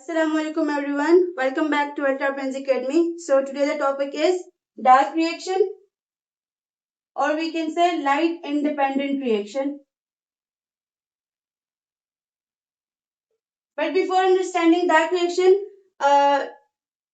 Assalamualaikum everyone. Welcome back to Ultra Friends Academy. So today the topic is dark reaction, or we can say light independent reaction. But before understanding dark reaction,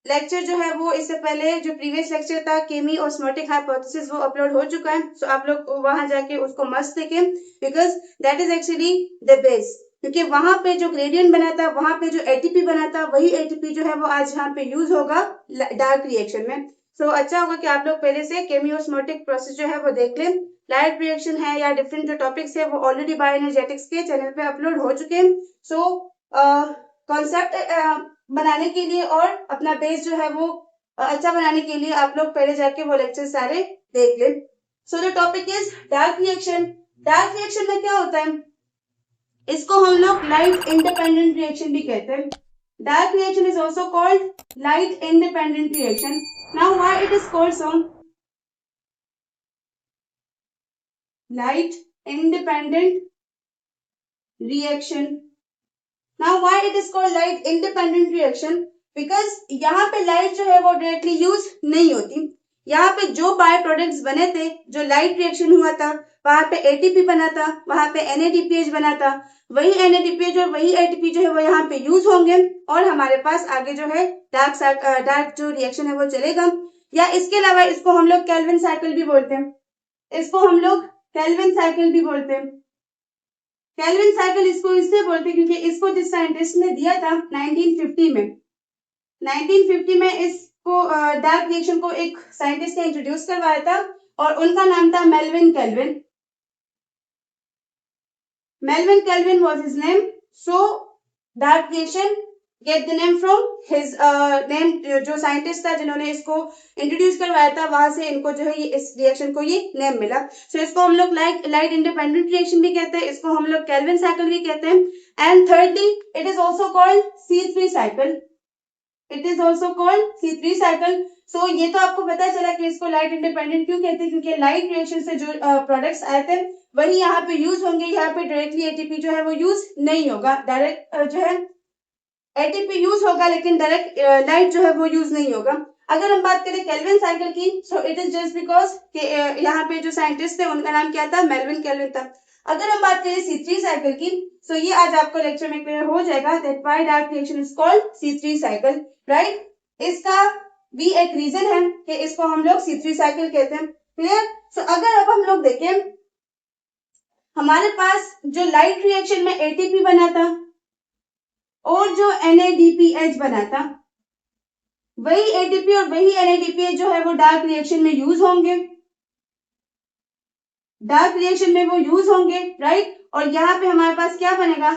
lecture जो है वो इससे पहले जो previous lecture था केमी osmotic hypothesis वो upload हो चुका है. सो आप लोग वहां जाके उसको मस्त देखें because that is actually the base. क्योंकि वहां पे जो ग्रेडियंट बना था, वहां पे जो एटीपी बना था, वही एटीपी जो है वो आज यहाँ पे यूज होगा डार्क रिएक्शन में. सो अच्छा होगा कि आप लोग पहले से केमी ऑस्मोटिक प्रोसेस जो है वो देख लें. लाइट रिएक्शन है या डिफरेंट जो टॉपिक्स है वो ऑलरेडी बायोएनर्जेटिक्स के चैनल पे अपलोड हो चुके हैं. सो कॉन्सेप्ट बनाने के लिए और अपना बेस जो है वो अच्छा बनाने के लिए आप लोग पहले जाके वो लेक्चर सारे देख लें. So the topic is dark reaction. Dark reaction में क्या होता है, इसको हम लोग लाइट इंडिपेंडेंट रिएक्शन भी कहते हैं. Dark reaction is also called light independent reaction. Now why it is called so light independent reaction. Now why it is called light independent reaction? Because यहाँ पे लाइट जो है वो डायरेक्टली यूज नहीं होती. यहाँ पे जो बाय प्रोडक्ट्स बने थे, जो लाइट रिएक्शन हुआ था, वहां पे एटीपी बना था, वहां पे NADPH बना था. वही NADPH और वही एटीपी जो है वो यहाँ पे यूज होंगे और हमारे पास आगे जो है डार्क जो रिएक्शन है वो चलेगा. या इसके अलावा इसको हम लोग केल्विन साइकिल भी बोलते हैं. इसको हम लोग केल्विन साइकिल भी बोलते हैं. केल्विन साइकिल इसको इससे बोलते हैं क्योंकि इसको जिस साइंटिस्ट ने दिया था 1950 में इसको डार्क रिएक्शन को एक साइंटिस्ट ने इंट्रोड्यूस करवाया था और उनका नाम था Melvin kelvin. Melvin kelvin was his name. So dark reaction get the name from his name. जो साइंटिस्ट था जिन्होंने इसको इंट्रोड्यूस करवाया था वहां से इनको जो है ये इस रिएक्शन को ये नेम मिला. सो इसको हम लोग लाइट इंडिपेंडेंट रिएक्शन भी कहते हैं, इसको हम लोग केल्विन साइकिल भी कहते हैं. And thirdly it is also called C3 cycle. It is also called C3 cycle. So ये तो आपको पता चला कि इसको लाइट इंडिपेंडेंट क्यों कहते हैं, क्योंकि लाइट रिएक्शन से जो प्रोडक्ट्स आए थे वही यहाँ पे यूज होंगे. यहाँ पे डायरेक्टली एटीपी जो है वो यूज नहीं होगा. डायरेक्ट जो है एटीपी यूज होगा लेकिन डायरेक्ट लाइट जो है वो यूज नहीं होगा. अगर हम बात करें केल्विन साइकिल की, so it is just because यहाँ पे जो साइंटिस्ट थे उनका नाम क्या था, मेल्विन केल्विन था. अगर हम बात करें C3 साइकिल की, सो ये आज आपको लेक्चर में क्लियर हो जाएगा that why dark reaction is called C3 cycle. Right, इसका भी एक रीजन है कि इसको हम लोग C3 साइकिल कहते हैं. क्लियर. सो अगर अब हम लोग देखें, हमारे पास जो लाइट रिएक्शन में एटीपी बना था और जो NADPH बना था, वही एटीपी और वही NADPH जो है वो डार्क रिएक्शन में यूज होंगे. डार्क रिएक्शन में वो यूज होंगे. राइट. और यहाँ पे हमारे पास क्या बनेगा,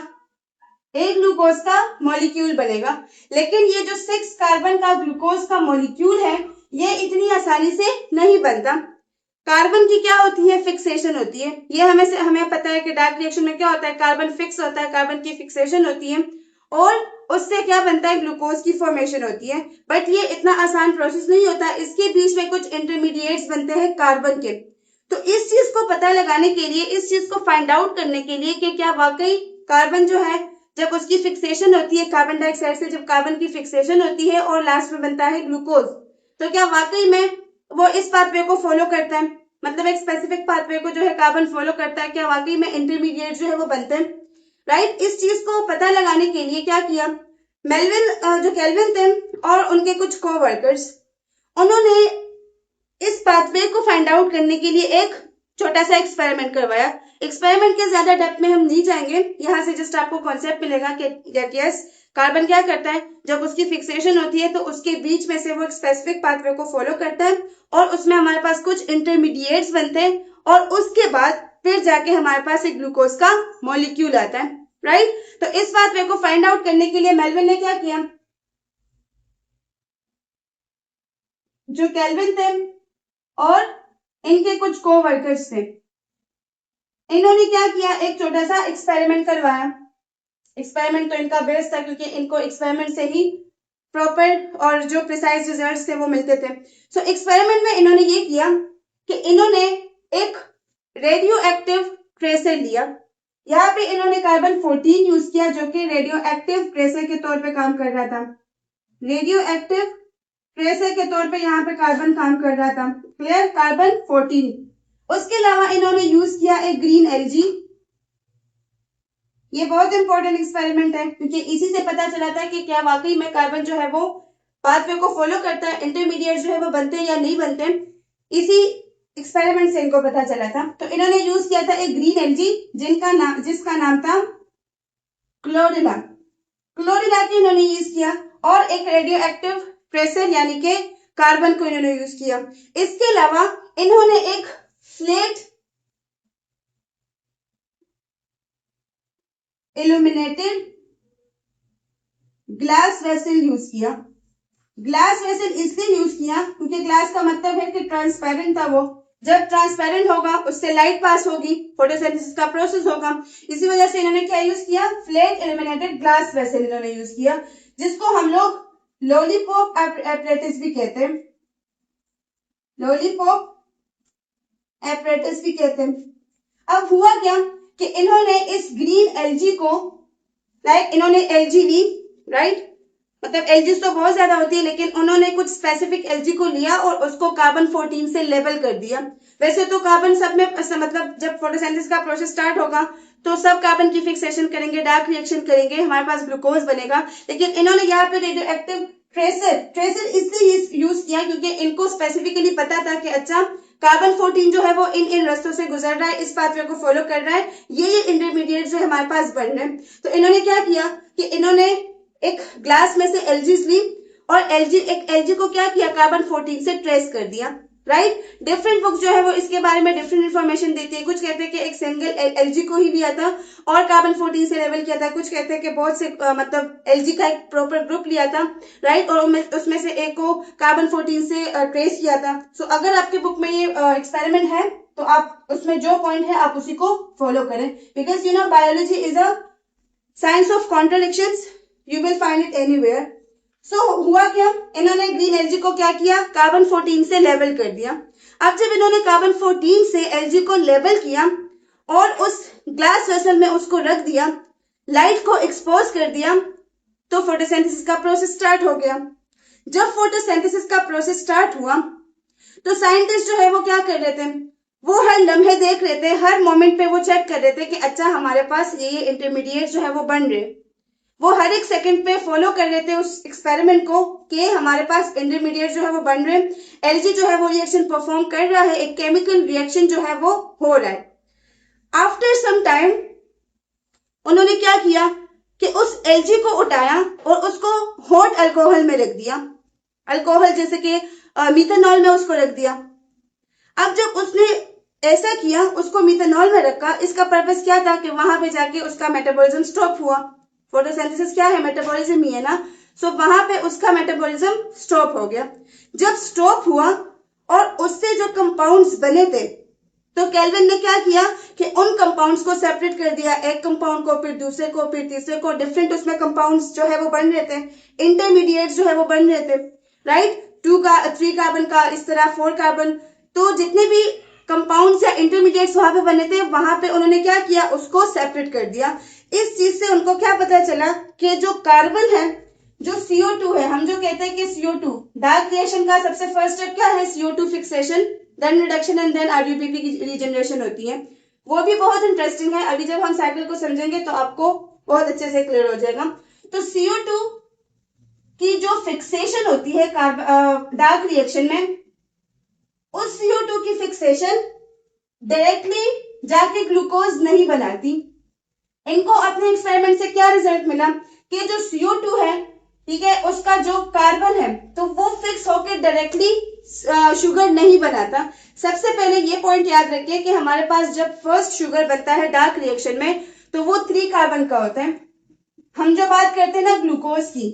एक ग्लूकोज का मॉलिक्यूल बनेगा. लेकिन ये जो 6 कार्बन का ग्लूकोज का मॉलिक्यूल है ये इतनी आसानी से नहीं बनता. कार्बन की क्या होती है, फिक्सेशन होती है. ये हमें पता है कि डार्क रिएक्शन में क्या होता है, कार्बन फिक्स होता है, कार्बन की फिक्सेशन होती है और उससे क्या बनता है, ग्लूकोज की फॉर्मेशन होती है. बट ये इतना आसान प्रोसेस नहीं होता, इसके बीच में कुछ इंटरमीडिएट्स बनते हैं कार्बन के. तो इस चीज को पता लगाने के लिए, इस चीज को फाइंड आउट करने के लिए कि क्या वाकई कार्बन जो है जब उसकी फिक्सेशन होती है, कार्बन डाइऑक्साइड से जब कार्बन की फिक्सेशन होती है और लास्ट में बनता है ग्लूकोज, तो क्या वाकई में वो इस पाथवे को फॉलो करता है, मतलब एक स्पेसिफिक पाथवे को जो है कार्बन फॉलो करता है, क्या वाकई में इंटरमीडिएट जो है वो बनते हैं. राइट. इस चीज को पता लगाने के लिए क्या किया, मेल्विन जो केल्विन थे और उनके कुछ कोवर्कर्स, उन्होंने इस पाथवे को फाइंड आउट करने के लिए एक छोटा सा एक्सपेरिमेंट करवाया. एक्सपेरिमेंट के ज्यादा डेप्थ में हम नहीं जाएंगे, यहाँ से जस्ट आपको कॉन्सेप्ट मिलेगा कि यस कार्बन क्या करता है, जब उसकी फिक्सेशन होती है तो उसके बीच में से वो एक स्पेसिफिक पाथवे को फॉलो करता है और उसमें हमारे पास कुछ इंटरमीडिएट्स बनते हैं और उसके बाद फिर जाके हमारे पास एक ग्लूकोज का मॉलिक्यूल आता है. राइट. तो इस पाथवे को फाइंड आउट करने के लिए मेल्विन ने क्या किया, जो केल्विन थे और इनके कुछ कोवर्कर्स थे, इन्होंने क्या किया, एक छोटा सा एक्सपेरिमेंट करवाया. एक्सपेरिमेंट तो इनका बेस्ट था क्योंकि इनको एक्सपेरिमेंट से ही प्रॉपर और जो प्रिसाइज रिजल्ट्स थे वो मिलते थे. सो एक्सपेरिमेंट में इन्होंने ये किया कि इन्होंने एक रेडियो एक्टिव ट्रेसर लिया. यहाँ पे इन्होंने कार्बन 14 यूज किया जो कि रेडियो एक्टिव प्रेशर के तौर पे काम कर रहा था। रेडियो एक्टिव प्रेशर के तौर पे यहाँ पे कार्बन काम कर रहा था। क्लियर? कार्बन 14। उसके अलावा इन्होंने यूज किया एक ग्रीन एलजी। ये बहुत इंपॉर्टेंट एक्सपेरिमेंट है क्योंकि इसी से पता चला था कि क्या वाकई में कार्बन जो है वो पाथवे को फॉलो करता है, इंटरमीडिएट जो है वो बनते हैं या नहीं बनते। इसी एक्सपेरिमेंट से इनको पता चला था। तो इन्होंने यूज किया था एक ग्रीन एलजी जिसका नाम था क्लोरेला। क्लोरेला की इन्होंने यूज किया और एक रेडियो एक्टिव प्रेशर यानी कि कार्बन को इन्होंने यूज किया। इसके अलावा इन्होंने एक flat illuminated glass vessel use किया। ग्लास वेसल इसलिए यूज किया क्योंकि ग्लास का मतलब है कि ट्रांसपेरेंट था वो। जब ट्रांसपेरेंट होगा उससे लाइट पास होगी, फोटोसिंथेसिस का प्रोसेस होगा। इसी वजह से इन्होंने क्या यूज किया? फ्लैट इल्यूमिनेटेड ग्लास वेसल इन्होंने यूज किया, जिसको हम लोग लॉलीपॉप एपरेटिस भी कहते हैं। लॉलीपॉप एपरेटिस भी कहते हैं। अब हुआ क्या कि इन्होंने इस ग्रीन एलजी को इन्होंने एलजी ली, राइट? मतलब एलजीज तो बहुत ज्यादा होती है लेकिन उन्होंने कुछ स्पेसिफिक एलजी को लिया और उसको कार्बन 14 से लेबल कर दिया। वैसे तो कार्बन सब में मतलब जब फोटोसिंथेसिस का प्रोसेस स्टार्ट होगा तो सब कार्बन की फिक्सेशन करेंगे, डार्क रिएक्शन करेंगे, हमारे पास ग्लूकोज बनेगा। लेकिन इन्होंने यहाँ पे रेडियो एक्टिव ट्रेसर इसलिए यूज किया क्योंकि इनको स्पेसिफिकली पता था कि अच्छा कार्बन 14 जो है वो इन रास्तों से गुजर रहा है, इस पाथवे को फॉलो कर रहा है, ये इंटरमीडिएट जो हमारे पास बन रहे हैं। तो इन्होंने क्या किया कि इन्होंने एक ग्लास में से एलजीज ली और एलजी को क्या किया? कार्बन 14 से ट्रेस कर दिया, राइट? डिफरेंट बुक्स जो है वो इसके बारे में डिफरेंट इंफॉर्मेशन देती है। कुछ कहते हैं कि एक सिंगल एलजी को ही लिया था और कार्बन 14 से लेवल किया था, कुछ कहते हैं कि बहुत से मतलब एलजी का एक प्रॉपर ग्रुप लिया था, राइट? और उसमें से एक को कार्बन 14 से ट्रेस किया था। सो अगर आपके बुक में ये एक्सपेरिमेंट है तो आप उसमें जो पॉइंट है आप उसी को फॉलो करें, because biology is a science of contradictions, you will find it anywhere. So हुआ क्या? इन्होंने ग्रीन एलजी को क्या किया? कार्बन 14 से लेवल कर दिया। अब जब इन्होंने कार्बन 14 से एलजी को लेवल किया और उस ग्लास वेसल में उसको रख दिया, लाइट को एक्सपोज कर दिया, तो फोटोसिंथेसिस का प्रोसेस स्टार्ट हो गया। जब फोटोसिंथेसिस का प्रोसेस स्टार्ट हुआ तो साइंटिस्ट जो है वो क्या कर रहे थे? वो हर लम्हे देख रहे थे, हर मोमेंट पे वो चेक कर रहे थे कि अच्छा हमारे पास ये इंटरमीडिएट जो है वो बन रहे। वो हर एक सेकंड पे फॉलो कर रहे थे उस एक्सपेरिमेंट को कि हमारे पास इंटरमीडिएट जो है वो बन रहे, एलजी जो है वो रिएक्शन परफॉर्म कर रहा है, एक केमिकल रिएक्शन जो है वो हो रहा है। आफ्टर सम टाइम उन्होंने क्या किया कि उस एलजी को उठाया और उसको हॉट अल्कोहल में रख दिया। अल्कोहल जैसे कि मिथेनॉल में उसको रख दिया। अब जब उसने ऐसा किया, उसको मिथेनॉल में रखा, इसका पर्पस क्या था कि वहां पे जाके उसका मेटाबॉलिज्म स्टॉप हुआ। फोटोसिंथेसिस क्या है? मेटाबॉलिज्म ही है ना। सो वहां पे उसका मेटाबॉलिज्म स्टॉप हो गया। जब स्टॉप हुआ और उससे जो कंपाउंड्स बने थे तो केल्विन ने क्या किया कि उन कंपाउंड्स को सेपरेट कर दिया, एक कंपाउंड को फिर दूसरे को फिर तीसरे को, डिफरेंट उसमें कंपाउंड्स जो है वो बन रहे थे, इंटरमीडिएट जो है वो बन रहे थे, राइट? 3 कार्बन का, इस तरह 4 कार्बन। तो जितने भी कंपाउंड्स या इंटरमीडिएट्स वहां पे बने थे वहां पे उन्होंने क्या किया? उसको सेपरेट कर दिया। इस चीज से उनको क्या पता चला कि जो कार्बन है, जो CO2 है, हम जो कहते हैं कि CO2 डार्क रिएक्शन का सबसे फर्स्ट स्टेप क्या है? CO2 fixation, then reduction and then RUPP की रीजनरेशन होती है। वो भी बहुत इंटरेस्टिंग है, अभी जब हम साइकिल को समझेंगे तो आपको बहुत अच्छे से क्लियर हो जाएगा। तो CO2 की जो फिक्सेशन होती है डार्क रिएक्शन में, उस CO2 की फिक्सेशन डायरेक्टली जाके ग्लूकोज नहीं बनाती। इनको अपने एक्सपेरिमेंट से क्या रिजल्ट मिला कि जो CO2 है, ठीक है, उसका जो कार्बन है तो वो फिक्स होकर डायरेक्टली शुगर नहीं बनाता। सबसे पहले ये पॉइंट याद रखिए कि हमारे पास जब फर्स्ट शुगर बनता है डार्क रिएक्शन में तो वो 3 कार्बन का होता है। हम जो बात करते हैं ना ग्लूकोज की,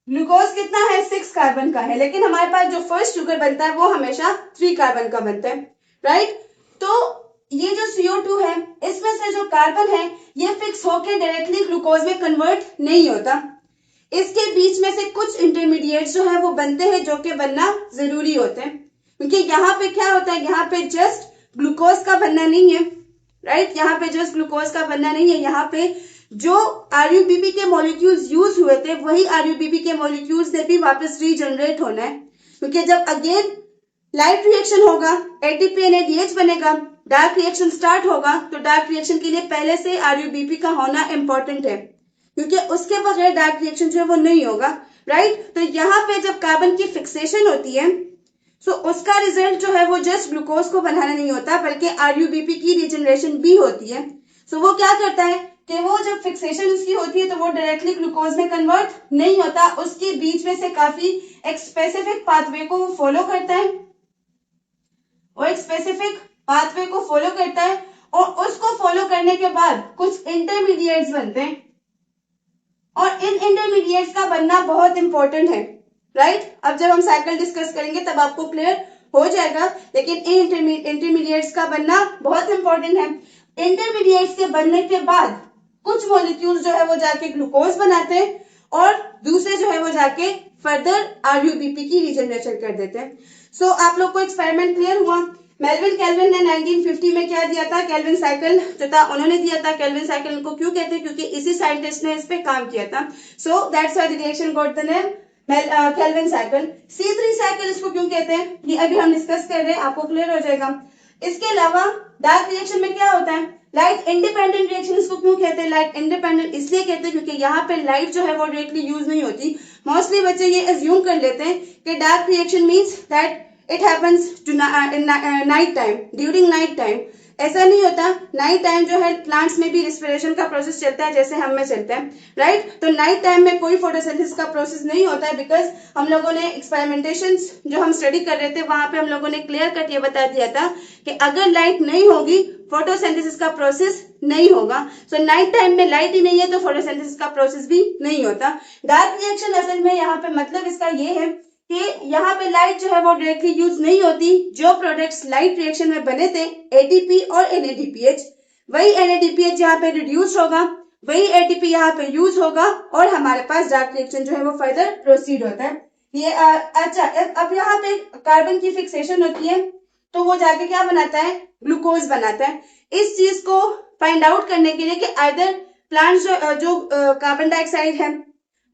ग्लूकोज कितना है? 6 कार्बन का है, लेकिन हमारे पास जो फर्स्ट शुगर बनता है वो हमेशा 3 कार्बन का बनता है, राइट? तो ये जो CO2 है, इसमें से जो कार्बन है ये फिक्स होकर डायरेक्टली ग्लूकोज में कन्वर्ट नहीं होता। इसके बीच में से कुछ इंटरमीडिएट जो है वो बनते हैं जो कि बनना जरूरी होते हैं, क्योंकि यहाँ पे क्या होता है, यहाँ पे जस्ट ग्लूकोज का बनना नहीं है, राइट। यहाँ पे जस्ट ग्लूकोज का बनना नहीं है, यहाँ पे जो आरयूबीपी के मॉलिक्यूल्स यूज हुए थे वही आरयूबीपी के मॉलिक्यूल्स से भी वापस रीजनरेट होना है, क्योंकि जब अगेन लाइट रिएक्शन होगा एटीपी एनएडीएच बनेगा, डार्क रिएक्शन स्टार्ट होगा, तो डार्क रिएक्शन के लिए पहले से आरयूबीपी का होना इंपॉर्टेंट है, क्योंकि उसके बगैर डार्क रिएक्शन जो है वो नहीं होगा, राइट। तो यहाँ पे जब कार्बन की फिक्सेशन होती है सो उसका रिजल्ट जो है वो जस्ट ग्लूकोज को बनाना नहीं होता, बल्कि आरयूबीपी की रीजनरेशन भी होती है। सो वो क्या करता है कि वो जब फिक्सेशन उसकी होती है तो वो डायरेक्टली ग्लूकोज में कन्वर्ट नहीं होता, उसके बीच में से काफी एक स्पेसिफिक पाथवे को वो फॉलो करता है, वो एक स्पेसिफिक पाथवे को फॉलो करता है और उसको फॉलो करने के बाद कुछ इंटरमीडिएट्स बनते हैं और इन इंटरमीडिएट्स का बनना बहुत इंपॉर्टेंट है, राइट। अब जब हम साइकिल डिस्कस करेंगे तब आपको क्लियर हो जाएगा, लेकिन इन इंटरमीडिएट्स का बनना बहुत इंपॉर्टेंट है। इंटरमीडिएट्स के बनने के बाद कुछ मॉलिक्यूल्स जो है वो जाके ग्लूकोज बनाते हैं और दूसरे जो है वो जाके फर्दर आरयूबीपी की रीजनरेशन कर देते हैं। सो आप लोग को एक्सपेरिमेंट क्लियर हुआ। मेल्विन केल्विन ने 1950 में क्या दिया था, केल्विन साइकिल जो था उन्होंने दिया था। केल्विन साइकिल को क्यों कहते हैं, क्योंकि इसी साइंटिस्ट ने इस पे काम किया था। So that's why the reaction got the name Calvin cycle. C3 cycle इसको क्यों कहते हैं ये अभी हम डिस्कस कर रहे हैं, आपको क्लियर हो जाएगा। इसके अलावा डार्क रिएक्शन में क्या होता है, लाइट इंडिपेंडेंट रिएक्शन इसको क्यों कहते हैं, लाइट इंडिपेंडेंट इसलिए कहते हैं क्योंकि यहाँ पे लाइट जो है वो डायरेक्टली यूज नहीं होती। मोस्टली बच्चे ये एज्यूम कर लेते हैं कि dark reaction means that it happens to night time, during night time. ऐसा नहीं होता, नाइट टाइम जो है प्लांट्स में भी रिस्पिरेशन का प्रोसेस चलता है जैसे हम में चलता है, राइट। तो नाइट टाइम में कोई फोटोसिंथेसिस का प्रोसेस नहीं होता है, बिकॉज हम लोगों ने एक्सपेरिमेंटेशन जो हम स्टडी कर रहे थे वहां पे हम लोगों ने क्लियर कट ये बता दिया था कि अगर लाइट नहीं होगी फोटोसिंथेसिस का प्रोसेस नहीं होगा। सो नाइट टाइम में लाइट ही नहीं है तो फोटोसिंथेसिस का प्रोसेस भी नहीं होता। डार्क रिएक्शन असल में यहाँ पे मतलब इसका ये है कि यहाँ पे लाइट जो है वो डायरेक्टली यूज नहीं होती। जो प्रोडक्ट्स लाइट रिएक्शन में बने थे एटीपी और एनएडीपीएच, वही एनएडीपीएच यहाँ पे रिड्यूस होगा, वही एटीपी यहाँ पे यूज होगा और हमारे पास डार्क रिएक्शन जो है वो फर्दर प्रोसीड होता है। ये अच्छा, अब यहाँ पे कार्बन की फिक्सेशन होती है तो वो जाके क्या बनाता है, ग्लूकोज बनाता है। इस चीज को फाइंड आउट करने के लिए कि आइदर प्लांट जो कार्बन डाइऑक्साइड है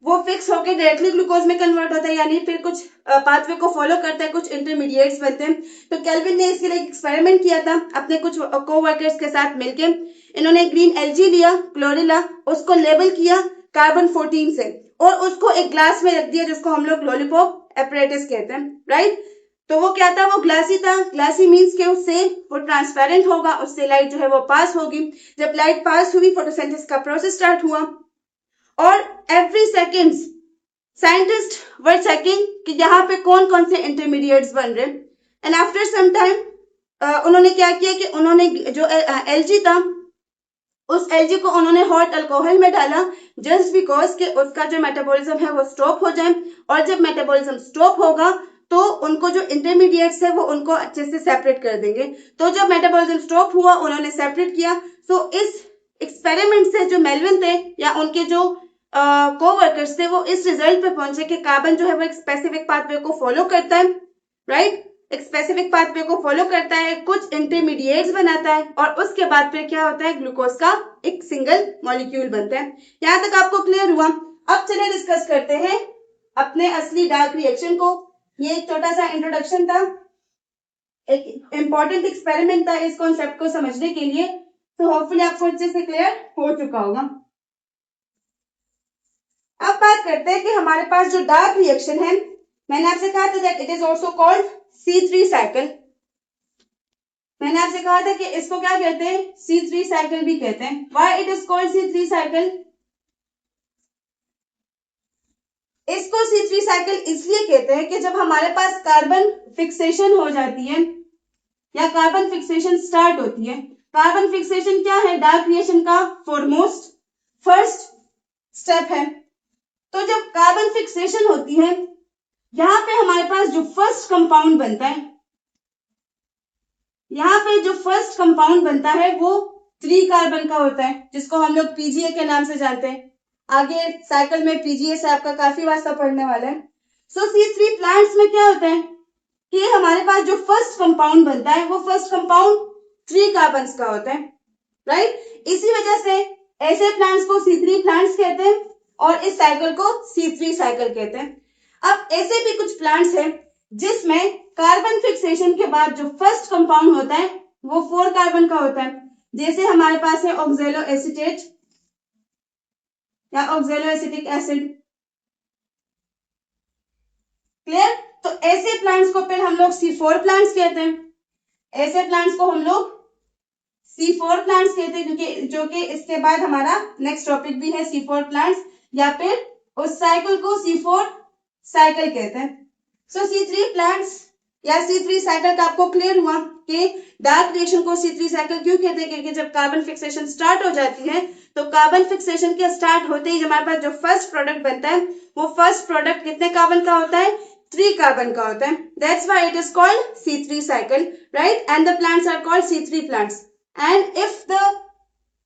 वो फिक्स होकर डायरेक्टली ग्लूकोज में कन्वर्ट होता है, यानी फिर कुछ पाथवे को फॉलो करता है, कुछ इंटरमीडिएट्स बनते हैं। तो केल्विन ने इसके लिए एक एक्सपेरिमेंट किया था अपने कुछ कोवर्कर्स के साथ मिलके। इन्होंने ग्रीन एल्गी लिया, क्लोरेला, उसको लेबल किया कार्बन 14 से और उसको एक ग्लास में रख दिया जिसको हम लोग लॉलीपॉप एपरेटस कहते हैं, राइट। तो वो क्या था, वो ग्लासी था। ग्लासी मींस के उससे वो ट्रांसपेरेंट होगा, उससे लाइट जो है वो पास होगी। जब लाइट पास हुई फोटोसिंथेसिस का प्रोसेस स्टार्ट हुआ और every second scientist were checking कि यहाँ पे कौन कौन से इंटरमीडिएट्स बन रहे। एंड आफ्टर सम टाइम उन्होंने क्या किया कि उन्होंने जो एलजी था उस एलजी को उन्होंने हॉट अल्कोहल में डाला जस्ट बिकॉज कि उसका जो मेटाबॉलिज्म है वो स्टॉप हो जाए, और जब मेटाबॉलिज्म स्टॉप होगा तो उनको जो इंटरमीडिएट्स है वो उनको अच्छे से सेपरेट कर देंगे। तो जब मेटाबॉलिज्म स्टॉप हुआ उन्होंने सेपरेट किया। सो इस एक्सपेरिमेंट से जो मेल्विन थे या उनके जो कोवर्कर्स थे वो इस रिजल्ट पे पहुंचे कि कार्बन जो है वो एक स्पेसिफिक पाथवे को फॉलो करता है, राइट। एक स्पेसिफिक पाथवे को फॉलो करता है, कुछ इंटरमीडिएट्स बनाता है और उसके बाद फिर क्या होता है, ग्लूकोज का एक सिंगल मॉलिक्यूल बनता है। यहां तक आपको क्लियर हुआ। अब चलिए डिस्कस करते हैं अपने असली डार्क रिएक्शन को। ये एक छोटा सा इंट्रोडक्शन था, एक इंपॉर्टेंट एक्सपेरिमेंट था इस कॉन्सेप्ट को समझने के लिए। तो होपफुली आपको अच्छे से क्लियर हो चुका होगा। अब बात करते हैं कि हमारे पास जो डार्क रिएक्शन है, मैंने आपसे कहा था that it is also called C3 cycle. मैंने आपसे कहा था कि इसको क्या कहते हैं, C3 साइकिल भी कहते हैं। Why it is called C3 cycle? इसको C3 साइकिल इसलिए कहते हैं कि जब हमारे पास कार्बन फिक्सेशन हो जाती है या कार्बन फिक्सेशन स्टार्ट होती है, कार्बन फिक्सेशन क्या है, डार्क रिएक्शन का फॉरमोस्ट फर्स्ट स्टेप है। तो जब कार्बन फिक्सेशन होती है यहां पे हमारे पास जो फर्स्ट कंपाउंड बनता है, यहां पे जो फर्स्ट कंपाउंड बनता है वो 3 कार्बन का होता है जिसको हम लोग पीजीए के नाम से जानते हैं। आगे साइकिल में पीजीए से आपका काफी वास्ता पड़ने वाला है। सो C3 प्लांट्स में क्या होता है कि हमारे पास जो फर्स्ट कंपाउंड बनता है वो फर्स्ट कंपाउंड 3 कार्बन का होता है, राइट। इसी वजह से ऐसे प्लांट्स को C3 प्लांट्स कहते हैं और इस साइकिल को C3 साइकिल कहते हैं। अब ऐसे भी कुछ प्लांट्स हैं जिसमें कार्बन फिक्सेशन के बाद जो फर्स्ट कंपाउंड होता है वो 4 कार्बन का होता है, जैसे हमारे पास है ऑक्जेलो एसीटेट या ऑक्जेलो एसिटिक एसिड। क्लियर? तो ऐसे प्लांट्स को फिर हम लोग C4 प्लांट्स कहते हैं। ऐसे प्लांट्स को हम लोग C4 प्लांट्स कहते हैं, क्योंकि जो कि इसके बाद हमारा नेक्स्ट टॉपिक भी है C4 प्लांट्स, या फिर उस साइकिल को C4 साइकिल कहते हैं। सो C3 प्लांट्स या C3 साइकिल का आपको क्लियर हुआ कि डार्क रिएक्शन को C3 साइकिल क्यों कहते हैं, क्योंकि जब कार्बन फिक्सेशन स्टार्ट हो जाती है तो कार्बन फिक्सेशन के स्टार्ट होते ही हमारे पास जो फर्स्ट प्रोडक्ट बनता है वो फर्स्ट प्रोडक्ट कितने कार्बन का होता है? 3 कार्बन का होता है। That's why it is called C3 cycle, right? And the plants are called C3 plants. And if the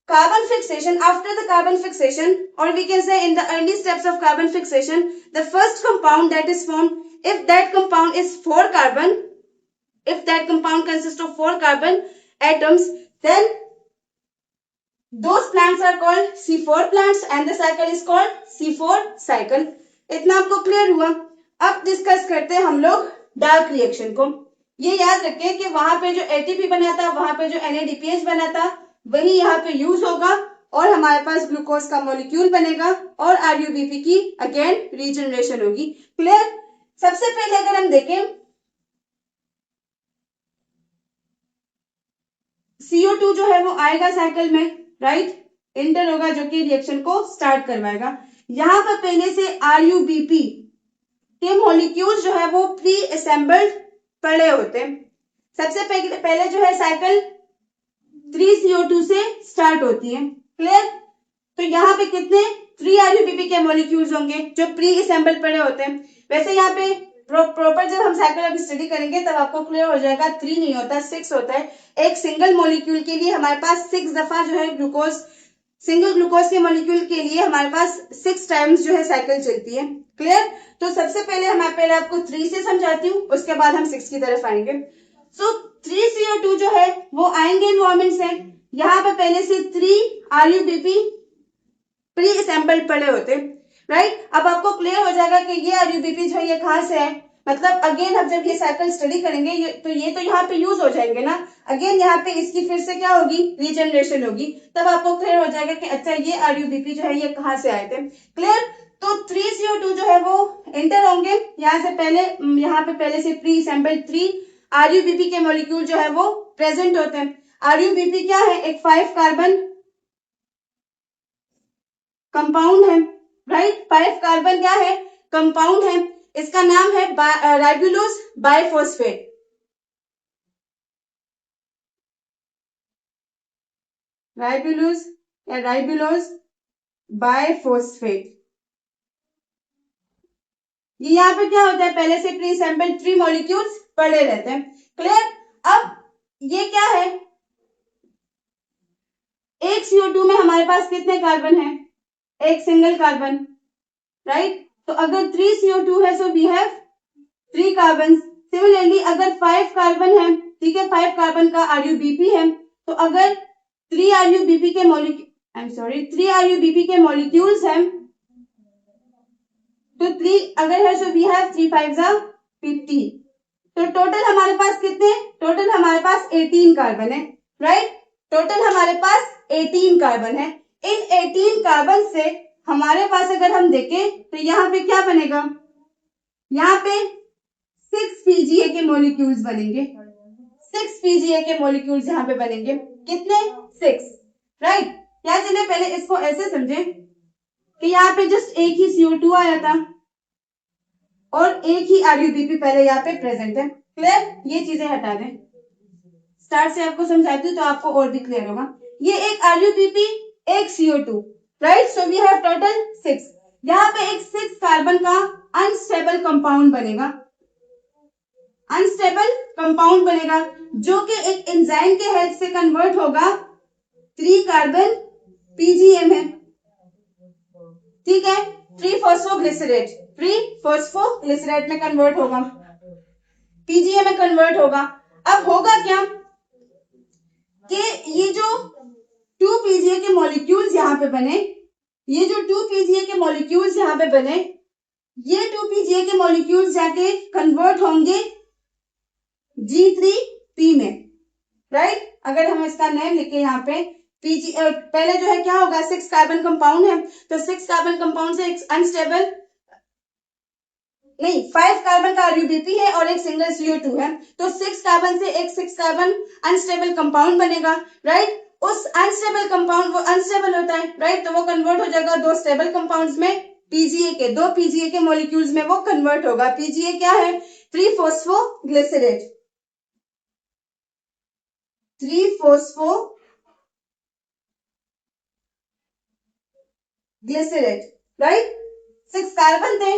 carbon fixation, after the carbon fixation, or we can say in the early steps of carbon fixation, the first compound that is formed, if that compound is 4 carbon, if that compound consists of 4 carbon atoms, then those plants are called C4 plants and the cycle is called C4 cycle. इतना आपको clear हुआ? अब discuss करते हैं हम लोग dark reaction को। ये याद रखें कि वहां पे जो एटीपी बना था, वहां पे जो NADPH बना था, वही यहाँ पे यूज होगा और हमारे पास ग्लूकोज का मॉलिक्यूल बनेगा और RUBP की अगेन रीजनरेशन होगी। क्लियर? सबसे पहले अगर हम देखें CO2 जो है वो आएगा साइकिल में, राइट, इंटर होगा जो कि रिएक्शन को स्टार्ट करवाएगा। यहां पर पहले से RUBP के मॉलिक्यूल्स जो है वो प्री असेंबल्ड पड़े होते हैं। सबसे पहले जो है साइकिल 3CO2 से स्टार्ट होती है। क्लियर? तो यहाँ पे कितने 3 RUBP के मॉलिक्यूल्स होंगे जो प्री असेंबल्ड पड़े होते हैं। वैसे यहाँ पे प्रॉपर जब हम साइकिल अभी स्टडी करेंगे तब आपको क्लियर हो जाएगा, 3 नहीं होता 6 होता है। एक सिंगल मॉलिक्यूल के लिए हमारे पास 6 दफा जो है ग्लूकोज, सिंगल ग्लूकोज के मॉलिक्यूल के लिए हमारे पास 6 टाइम्स जो है साइकिल चलती है। क्लियर? तो सबसे पहले मैं पहले आपको 3 से समझाती हूँ, उसके बाद हम 6 की तरफ आएंगे। सो 3CO2 जो है वो आएंगे एनवायरमेंट से। यहाँ पे पहले से 3 RUBP प्री असेंबल्ड पड़े होते, राइट। अब आपको क्लियर हो जाएगा कि ये RUBP जो है ये कहां से है। मतलब अगेन अब जब ये साइकिल स्टडी करेंगे ये तो यहाँ पे यूज हो जाएंगे ना, अगेन यहाँ पे इसकी फिर से क्या होगी? रीजनरेशन होगी। तब आपको क्लियर हो जाएगा कि अच्छा ये RUBP जो है ये कहां से आए थे। क्लियर? तो 3CO2 जो है वो एंटर होंगे यहाँ से पहले, यहाँ पे पहले से प्री असेंबल्ड 3 RUBP के मॉलिक्यूल जो है वो प्रेजेंट होते हैं। RUBP क्या है? एक 5 कार्बन कंपाउंड है, राइट। 5 कार्बन क्या है? कंपाउंड है। इसका नाम है राइबुलोज बाइफॉस्फेट। Ribulose biphosphate. ये यहाँ पे क्या होता है? पहले से प्री असेंबल्ड 3 मॉलिक्यूल्स पड़े रहते हैं। क्लियर? अब ये क्या है? एक CO2 में हमारे पास कितने कार्बन है? एक सिंगल कार्बन, राइट। तो अगर 3CO2 है so we have 3 carbon. Similarly अगर 5 कार्बन है, ठीक है, 5 कार्बन का RUBP है, तो अगर 3 RUBP के मॉलिक्यूल्स हैं तो 3 अगर है सो वी हैव 3 5 50। तो टोटल हमारे पास कितने? टोटल हमारे पास 18 कार्बन है, राइट। टोटल हमारे पास 18 कार्बन है। इन 18 कार्बन से हमारे पास अगर हम देखें तो यहाँ पे क्या बनेगा? यहाँ पे 6 PGA के मॉलिक्यूल्स बनेंगे। 6 PGA के मॉलिक्यूल्स यहाँ पे बनेंगे। कितने? 6, राइट। क्या चले पहले इसको ऐसे समझे कि यहाँ पे जस्ट एक ही CO2 आया था और एक ही RUBP पहले यहाँ पे प्रेजेंट है। क्लियर? ये चीजें हटा दें, स्टार्ट से आपको समझाती हूँ तो आपको और भी क्लियर होगा। ये एक RUBP, एक CO2, right. So we have total 6। यहाँ पे एक 6 कार्बन का अनस्टेबल कंपाउंड बनेगा, अनस्टेबल कंपाउंड बनेगा जो कि एक एंजाइम के हेल्प से कन्वर्ट होगा 3 कार्बन PGA में, ठीक है। 3 फॉस्फोग्लिसरेट, 3 फॉस्फोग्लिसरेट में कन्वर्ट होगा, PGA में कन्वर्ट होगा। अब होगा क्या कि ये जो 2 पीजीए के मॉलिक्यूल्स यहाँ पे बने, ये जो 2 पीजीए के मॉलिक्यूल्स यहाँ पे बने, ये 2 पीजीए के मॉलिक्यूल्स जाके कन्वर्ट होंगे G3P में, राइट। अगर हम इसका नेम लिखे यहाँ पे पीजी, पहले जो है क्या होगा, 6 कार्बन कंपाउंड है, तो 6 कार्बन कंपाउंड से एक अनस्टेबल नहीं 5 कार्बन का आरयूबीपी है और एक सिंगल CO2 है, तो 6 कार्बन से एक 6 कार्बन अनस्टेबल कंपाउंड बनेगा, राइट। उस अनस्टेबल कंपाउंड, वो अनस्टेबल होता है, राइट, तो वो कन्वर्ट हो जाएगा 2 स्टेबल कंपाउंड्स में, पीजीए के 2 पीजीए के मॉलिक्यूल्स में वो कन्वर्ट होगा। पीजीए क्या है, 3-फॉस्फोग्लिसरेट, 3-फॉस्फोग्लिसरेट, राइट। 6 कार्बन थे,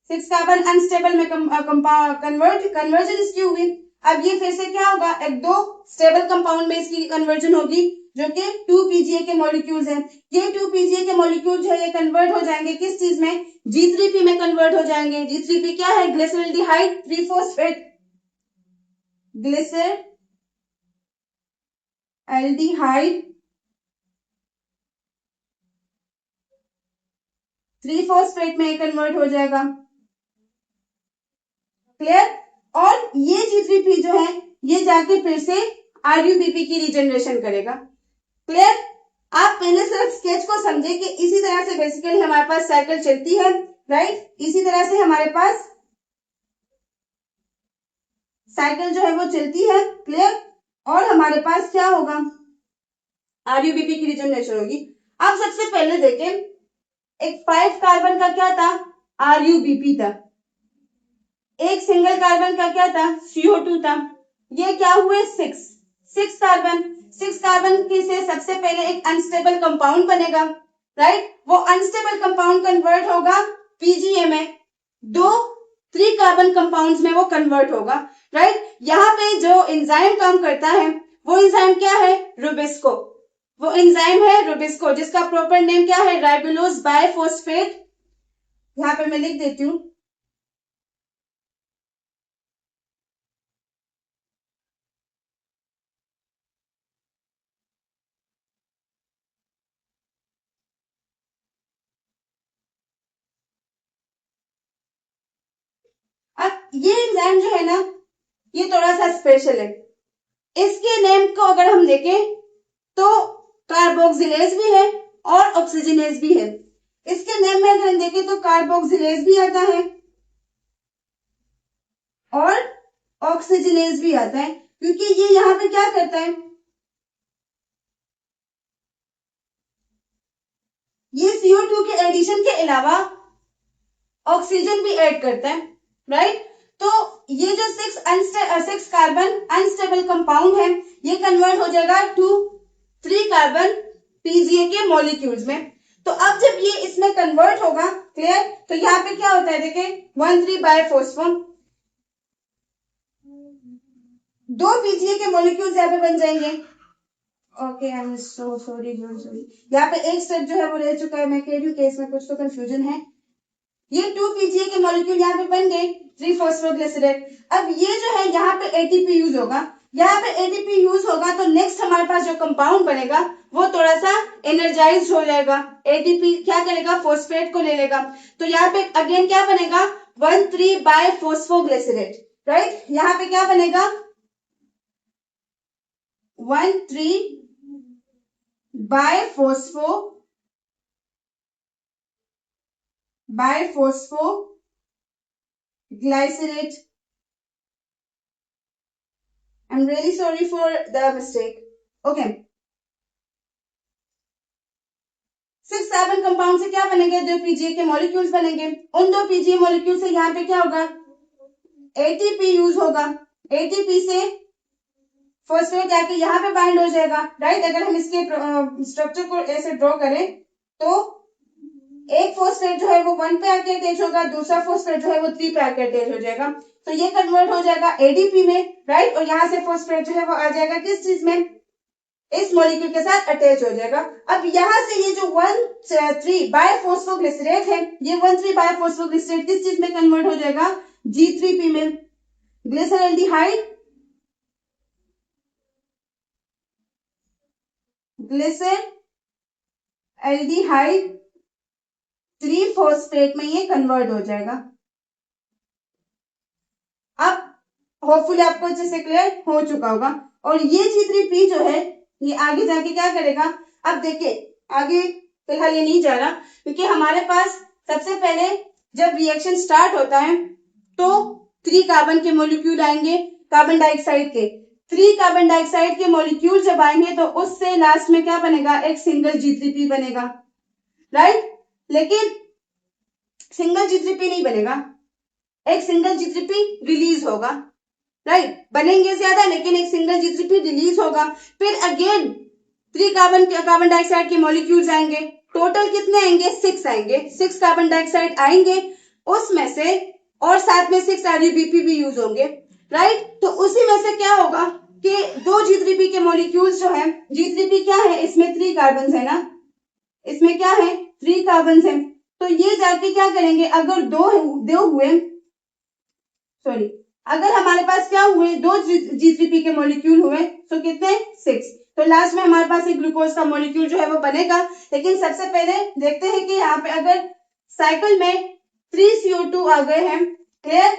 6 कार्बन अनस्टेबल में कन्वर्जन इसकी हुई। अब ये फिर से क्या होगा, एक 2 स्टेबल कंपाउंड में इसकी कन्वर्जन होगी, जो कि 2 पीजीए के मॉलिक्यूल्स हैं। ये 2 पीजीए के मॉलिक्यूल जो है ये कन्वर्ट हो जाएंगे किस चीज में, G3P में कन्वर्ट हो जाएंगे। G3P क्या है, ग्लिसरल्डिहाइड 3-फॉस्फेट ग्लिसरल्डिहाइड 3-फॉस्फेट में कन्वर्ट हो जाएगा, क्लियर। और ये G3P जो है ये जाके फिर से आरयूबीपी की रिजनरेशन करेगा, क्लियर। आप पहले सिर्फ स्केच को समझे कि इसी तरह से बेसिकली हमारे पास साइकिल चलती है, राइट। इसी तरह से हमारे पास साइकिल जो है वो चलती है, क्लियर। और हमारे पास क्या होगा, आरयूबीपी की रिजनरेशन होगी। अब सबसे पहले देखें, एक 5 कार्बन का क्या था, आरयूबीपी था, एक सिंगल कार्बन का क्या था, CO2 था। ये क्या हुए, 6 कार्बन, 6 कार्बन की से सबसे पहले एक अनस्टेबल कंपाउंड बनेगा, राइट। वो अनस्टेबल कंपाउंड कन्वर्ट होगा पीजीए में, 2 3 कार्बन कंपाउंड्स में वो कन्वर्ट होगा, राइट। यहाँ पे जो एंजाइम काम करता है वो एंजाइम क्या है, रुबिस्को, वो एंजाइम है रुबिस्को, जिसका प्रॉपर नेम क्या है, राइबोलोज बाइफॉस्फेट। यहाँ पे मैं लिख देती हूँ, अब ये एंजाइम जो है ना ये थोड़ा सा स्पेशल है। इसके नेम को अगर हम देखें तो कार्बोक्सिलेज भी है और ऑक्सीजनेज भी है। इसके नेम में अगर हम देखें तो कार्बोक्सिलेज भी आता है और ऑक्सीजनेज भी आता है, क्योंकि ये यहाँ पे क्या करता है, ये CO2 के एडिशन के अलावा ऑक्सीजन भी ऐड करता है, राइट। तो ये जो 6 कार्बन अनस्टेबल कंपाउंड है ये कन्वर्ट हो जाएगा टू 3 कार्बन पीजीए के मॉलिक्यूल्स में। तो अब जब ये इसमें कन्वर्ट होगा, क्लियर, तो यहाँ पे क्या होता है, देखिए 1,3 बाइफॉस्फो, 2 पीजीए के मॉलिक्यूल्स यहाँ पे बन जाएंगे। Okay, I am so sorry, यहाँ पे एक स्टेप जो है वो रह चुका है, मैं कह रही हूँ कि इसमें कुछ तो कंफ्यूजन है। ये 2 पीजीए के मॉलिक्यूल यहाँ पे बन गए 3-फॉस्फोग्लिसरेट। अब ये जो है यहाँ पे एटीपी यूज होगा, यहाँ पे एटीपी यूज होगा तो नेक्स्ट हमारे पास जो कंपाउंड बनेगा वो थोड़ा सा एनर्जाइज हो जाएगा। एटीपी क्या करेगा, फॉस्फेट को ले लेगा, तो यहाँ पे अगेन क्या बनेगा, 1,3 बाइफॉस्फोग्लिसरेट, राइट। यहाँ पे क्या बनेगा, 1,3 बाइफॉस्फोग्लिसरेट। I'm really sorry for the mistake. Okay. 6 carbon compound से क्या बनेंगे, 2 पीजीए के मॉलिक्यूल्स बनेंगे। उन 2 पीजीए मॉलिक्यूल से यहाँ पे क्या होगा, एटीपी यूज होगा, एटीपी से फॉस्फेट जाके यहाँ पे बाइंड हो जाएगा, राइट। अगर हम इसके स्ट्रक्चर को ऐसे ड्रॉ करें तो एक फॉस्फेट जो है वो 1 पे आके अटैच होगा, दूसरा फॉस्फेट जो है वो 3 पे आके अटैच हो जाएगा, तो ये कन्वर्ट हो जाएगा एडीपी में, राइट। और यहाँ से फॉस्फेट जो है वो आ जाएगा किस चीज में, इस मॉलिक्यूल के साथ अटैच हो जाएगा। अब यहाँ से ये जो 1,3 बाइफॉस्फोग्लिसरेट है, ये 1,3 बाइफॉस्फोग्लिसरेट किस चीज में कन्वर्ट हो जाएगा, G3P में, ग्लिसरल्डिहाइड ग्लिसरल्डिहाइड 3-फॉस्फेट में ये कन्वर्ट हो जाएगा। अब होपफुली आपको अच्छे से क्लियर हो चुका होगा। और ये G3P जो है ये आगे जाके क्या करेगा, अब देखिए आगे फिलहाल ये नहीं जा रहा क्योंकि हमारे पास सबसे पहले जब रिएक्शन स्टार्ट होता है तो 3 कार्बन के मॉलिक्यूल आएंगे कार्बन डाइऑक्साइड के। 3 कार्बन डाइऑक्साइड के मॉलिक्यूल जब आएंगे तो उससे लास्ट में क्या बनेगा, एक सिंगल G3P बनेगा, राइट। लेकिन सिंगल G3P नहीं बनेगा, एक सिंगल G3P रिलीज होगा, राइट। बनेंगे ज्यादा लेकिन एक सिंगल G3P रिलीज होगा। फिर अगेन 3 कार्बन डाइऑक्साइड के मॉलिक्यूल्स आएंगे, टोटल कितने आएंगे, 6 आएंगे। 6 कार्बन डाइऑक्साइड आएंगे, उसमें से और साथ में 6 RuBP भी यूज होंगे, राइट। तो उसी में से क्या होगा कि 2 G3P के मॉलिक्यूल्स जो है, G3P क्या है, इसमें 3 कार्बन है ना, इसमें क्या है 3 कार्बन है। तो ये जाके क्या करेंगे, अगर दो हुए, सॉरी, अगर हमारे पास क्या हुए, 2 G3P के मॉलिक्यूल हुए तो कितने, 6। तो लास्ट में हमारे पास एक ग्लूकोज का मॉलिक्यूल जो है वो बनेगा। लेकिन सबसे पहले देखते हैं कि यहाँ पे अगर साइकिल में 3 CO2 आ गए हैं, क्लियर।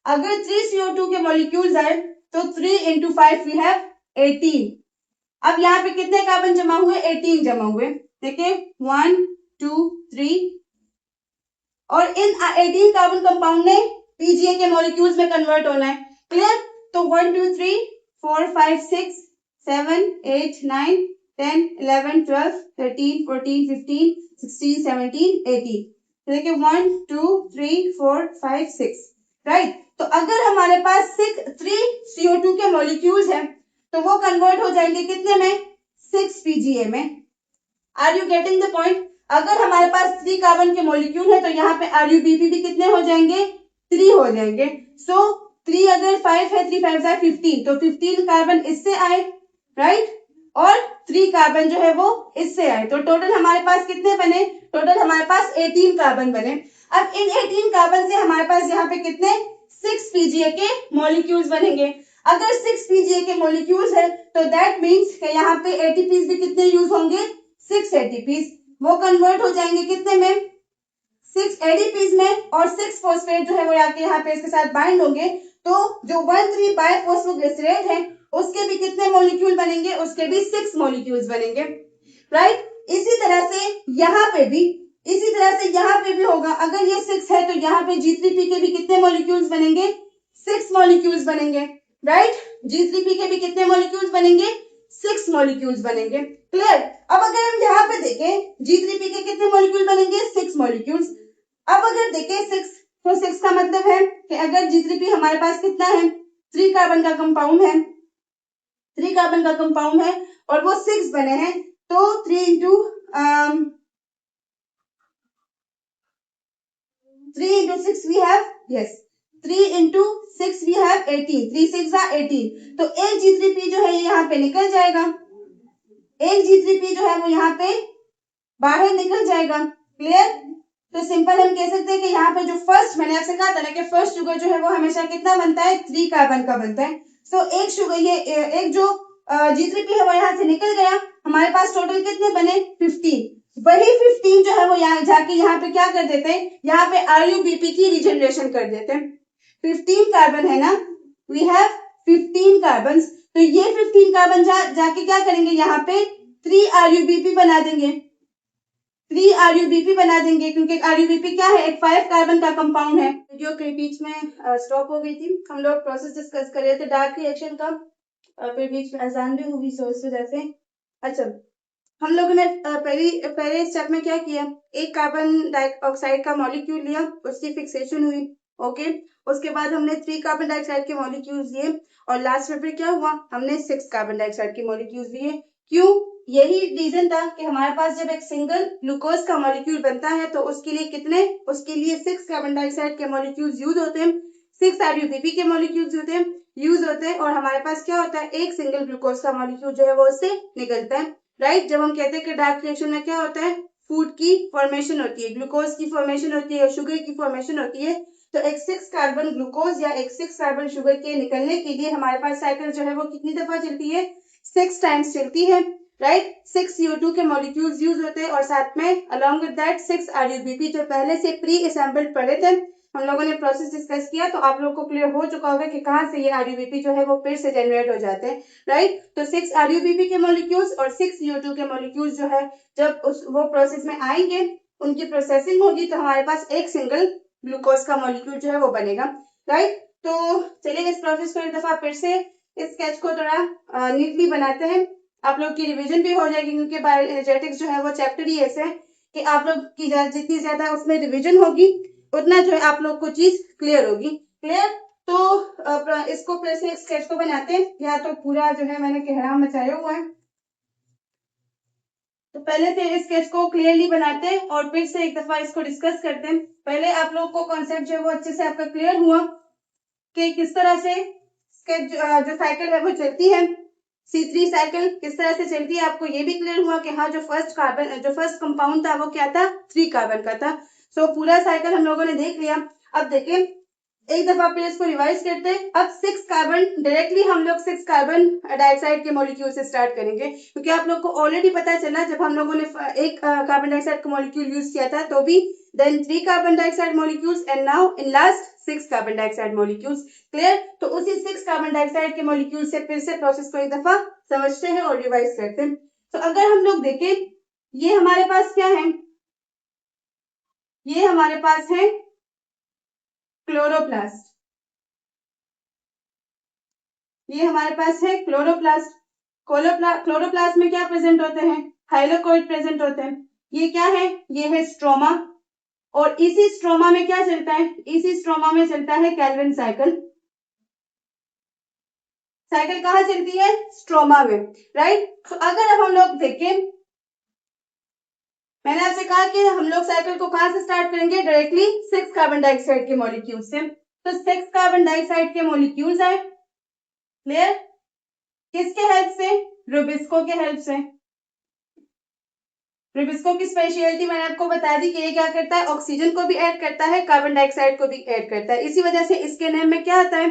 अगर 3 CO2 के मॉलिक्यूल्स आए तो 3 × 5 वी हैव 18। अब यहाँ पे कितने कार्बन जमा हुए, 18 जमा हुए। देखिए 1 2 3, और इन 18 कार्बन कंपाउंड ने पीजीए के मॉलिक्यूल्स में कन्वर्ट होना है, क्लियर। तो 1 2 3 4 5 6 7 8 9 10 11 12 13 14 15 16 17 18। देखिए 1 2 3 4 5 6, राइट। तो अगर हमारे पास 3 CO2 के मॉलिक्यूल्स हैं तो वो कन्वर्ट हो जाएंगे कितने में, 6 पीजीए में। Are you getting the point. अगर हमारे पास 3 कार्बन के मॉलिक्यूल है तो यहाँ पे RuBP भी कितने हो जाएंगे, 3 हो जाएंगे। सो 3 अगर 5 है, 3 5 है 15, तो 15 कार्बन इससे आए, राइट। और 3 कार्बन जो है वो इससे आए, तो टोटल हमारे पास कितने बने, टोटल हमारे पास 18 कार्बन बने। अब इन 18 कार्बन से हमारे पास यहाँ पे कितने, 6 पीजीए के मॉलिक्यूल्स बनेंगे। अगर 6 पीजीए के मॉलिक्यूल्स है तो दैट मीन्स कि यहाँ पे एटीपीज भी कितने यूज होंगे, 6 एटीपीज। वो कन्वर्ट हो जाएंगे कितने में, 6 एडीपीज में, और 6 फॉस्फेट जो है वो यहाँ पे इसके साथ बाइंड होंगे। तो जो 1,3 बायफॉस्फोग्लिसरेट है उसके भी कितने मॉलिक्यूल बनेंगे, उसके भी 6 मॉलिक्यूल्स बनेंगे, राइट। इसी तरह से यहाँ पे भी होगा। अगर ये 6 है तो यहाँ पे G3P के भी कितने मॉलिक्यूल्स बनेंगे, 6 मॉलिक्यूल्स बनेंगे, राइट। G3P के भी कितने मॉलिक्यूल्स बनेंगे, 6 मॉलिक्यूल्स बनेंगे, क्लियर। अब अगर हम यहाँ पे देखें G3P के कितने मॉलिक्यूल बनेंगे, 6 मॉलिक्यूल्स। अब अगर देखें 6, तो 6 का मतलब है कि अगर G3P हमारे पास कितना है, 3 कार्बन का कंपाउंड है, 3 कार्बन का कंपाउंड है और वो 6 बने हैं, तो 3 × 6 we have, yes, 3 × 6 we have 18, 3 6 are 18। तो एक G3P जो है ये यहाँ पे निकल जाएगा, एक G3P जो है वो यहाँ पे बाहर निकल जाएगा, क्लियर। तो सिंपल हम कह सकते हैं कि यहाँ पे जो फर्स्ट, मैंने आपसे कहा था ना कि फर्स्ट शुगर जो है वो हमेशा कितना बनता है, 3 कार्बन का बनता है। सो एक शुगर, ये एक जो G3P है वो यहाँ से निकल गया, हमारे पास टोटल कितने बने, 15। वही 15 जो है वो यहाँ जाके यहाँ पे क्या कर देते हैं, यहाँ पे RuBP की रिजनरेशन कर देते हैं। 15 कार्बन है ना, वी हैव 15 कार्बन। तो ये 15 कार्बन जाके क्या करेंगे, यहाँ पे 3 RuBP बना देंगे, 3 RuBP बना देंगे, क्योंकि RuBP क्या है, एक 5 कार्बन का कंपाउंड है। वीडियो के बीच में स्टॉप हो गई थी, हम लोग प्रोसेस डिस्कस कर रहे थे डार्क रिएक्शन का, फिर बीच में अजान भी हुई, सो इस वजह से। अच्छा, हम लोगों ने पहले स्टेप में क्या किया, एक कार्बन डाइऑक्साइड का मॉलिक्यूल लिया, उसकी फिक्सेशन हुई, ओके। उसके बाद हमने 3 कार्बन डाइऑक्साइड के मॉलिक्यूल्स लिए, और लास्ट में फिर क्या हुआ, हमने 6 कार्बन डाइऑक्साइड के मॉलिक्यूल्स लिए। क्यों, यही रीजन था कि हमारे पास जब एक सिंगल ग्लूकोज का मॉलिक्यूल बनता है तो उसके लिए कितने, उसके लिए 6 कार्बन डाइऑक्साइड के मॉलिक्यूल्स यूज होते हैं, 6 RuBP के मॉलिक्यूल्स यूज होते हैं, और हमारे पास क्या होता है, एक सिंगल ग्लूकोज का मॉलिक्यूल जो है वो उससे निकलता है, राइट। जब हम कहते हैं कि डार्क रिएक्शन में क्या होता है, फूड की फॉर्मेशन होती है, ग्लूकोज की फॉर्मेशन होती है, शुगर की फॉर्मेशन होती है। तो एक 6 कार्बन ग्लूकोज या एक 6 कार्बन शुगर के निकलने के लिए हमारे पास साइकिल जो है वो कितनी दफा चलती है, 6 टाइम्स चलती है। राइट 6 CO2 के मॉलिक्यूल्स यूज होते हैं और साथ में अलॉन्ग विद दैट 6 RUBP जो पहले से प्री असेंबल्ड पड़े थे, हम लोगों ने प्रोसेस डिस्कस किया तो आप लोगों को क्लियर हो चुका होगा कि कहाँ से ये RUBP जो है वो फिर से जनरेट हो जाते हैं, राइट। तो 6 RUBP के मॉलिक्यूल्स और 6 CO2 के मॉलिक्यूल्स जो है जब वो प्रोसेस में आएंगे, उनकी प्रोसेसिंग होगी तो हमारे पास एक सिंगल ग्लूकोज का मॉलिक्यूल जो है वो बनेगा, राइट। तो चलिए इस प्रोसेस को एक दफा फिर से इस स्केच को थोड़ा नीटली बनाते हैं, आप लोग की रिवीजन भी हो जाएगी क्योंकि बायोएनर्जेटिक्स जो है वो चैप्टर ही ऐसे है कि आप लोग की जितनी ज्यादा उसमें रिवीजन होगी उतना जो है आप लोग को चीज क्लियर होगी, क्लियर। तो इसको फिर से स्केच को बनाते हैं, या तो पूरा जो है मैंने कहराम मचाया हुआ है, तो पहले से इस स्केच को क्लियरली बनाते हैं और फिर से एक दफा इसको डिस्कस करते हैं। पहले आप लोग को कॉन्सेप्ट जो है वो अच्छे से आपका क्लियर हुआ कि किस तरह से स्केच जो साइकिल है वो चलती है, C3 साइकिल किस तरह से चलती है, आपको ये भी क्लियर हुआ कि हाँ जो फर्स्ट कंपाउंड था वो क्या था, 3 कार्बन का था। सो पूरा साइकिल हम लोगों ने देख लिया। अब देखें एक दफा फिर इसको रिवाइज करते हैं। अब 6 कार्बन डायरेक्टली हम लोग 6 कार्बन डाइऑक्साइड के मॉलिक्यूल से स्टार्ट करेंगे क्योंकि आप लोग को ऑलरेडी पता चला जब हम लोगों ने एक कार्बन डाइऑक्साइड का मॉलिक्यूल यूज किया था तो भी then 3 carbon dioxide molecules and now in last 6 carbon dioxide molecules, clear। तो उसी 6 carbon dioxide के molecule से फिर से प्रोसेस को एक दफा समझते हैं और रिवाइज करते हैं। तो अगर हम लोग देखें ये हमारे पास क्या है, ये हमारे पास है क्लोरोप्लास्ट, ये हमारे पास है क्लोरोप्लास्ट। क्लोरोप्लास्ट में क्या प्रेजेंट होते हैं, हाइलोकॉइड प्रेजेंट होते हैं। ये क्या है, ये है स्ट्रोमा, और इसी स्ट्रोमा में क्या चलता है, इसी स्ट्रोमा में चलता है कैल्विन साइकिल। साइकिल कहाँ चलती है, स्ट्रोमा में, राइट। तो अगर अब हम लोग देखें, मैंने आपसे कहा कि हम लोग साइकिल को कहां से स्टार्ट करेंगे, डायरेक्टली 6 कार्बन डाइऑक्साइड के मॉलिक्यूल से। तो 6 कार्बन डाइऑक्साइड के मॉलिक्यूल्स आए, क्लियर, किसके हेल्प से, रुबिस्को के हेल्प से। रुबिस्को की स्पेशलिटी मैंने आपको बता दी कि ये क्या करता है, ऑक्सीजन को भी ऐड करता है, कार्बन डाइऑक्साइड को भी ऐड करता है। इसी वजह से इसके नेम में क्या आता है,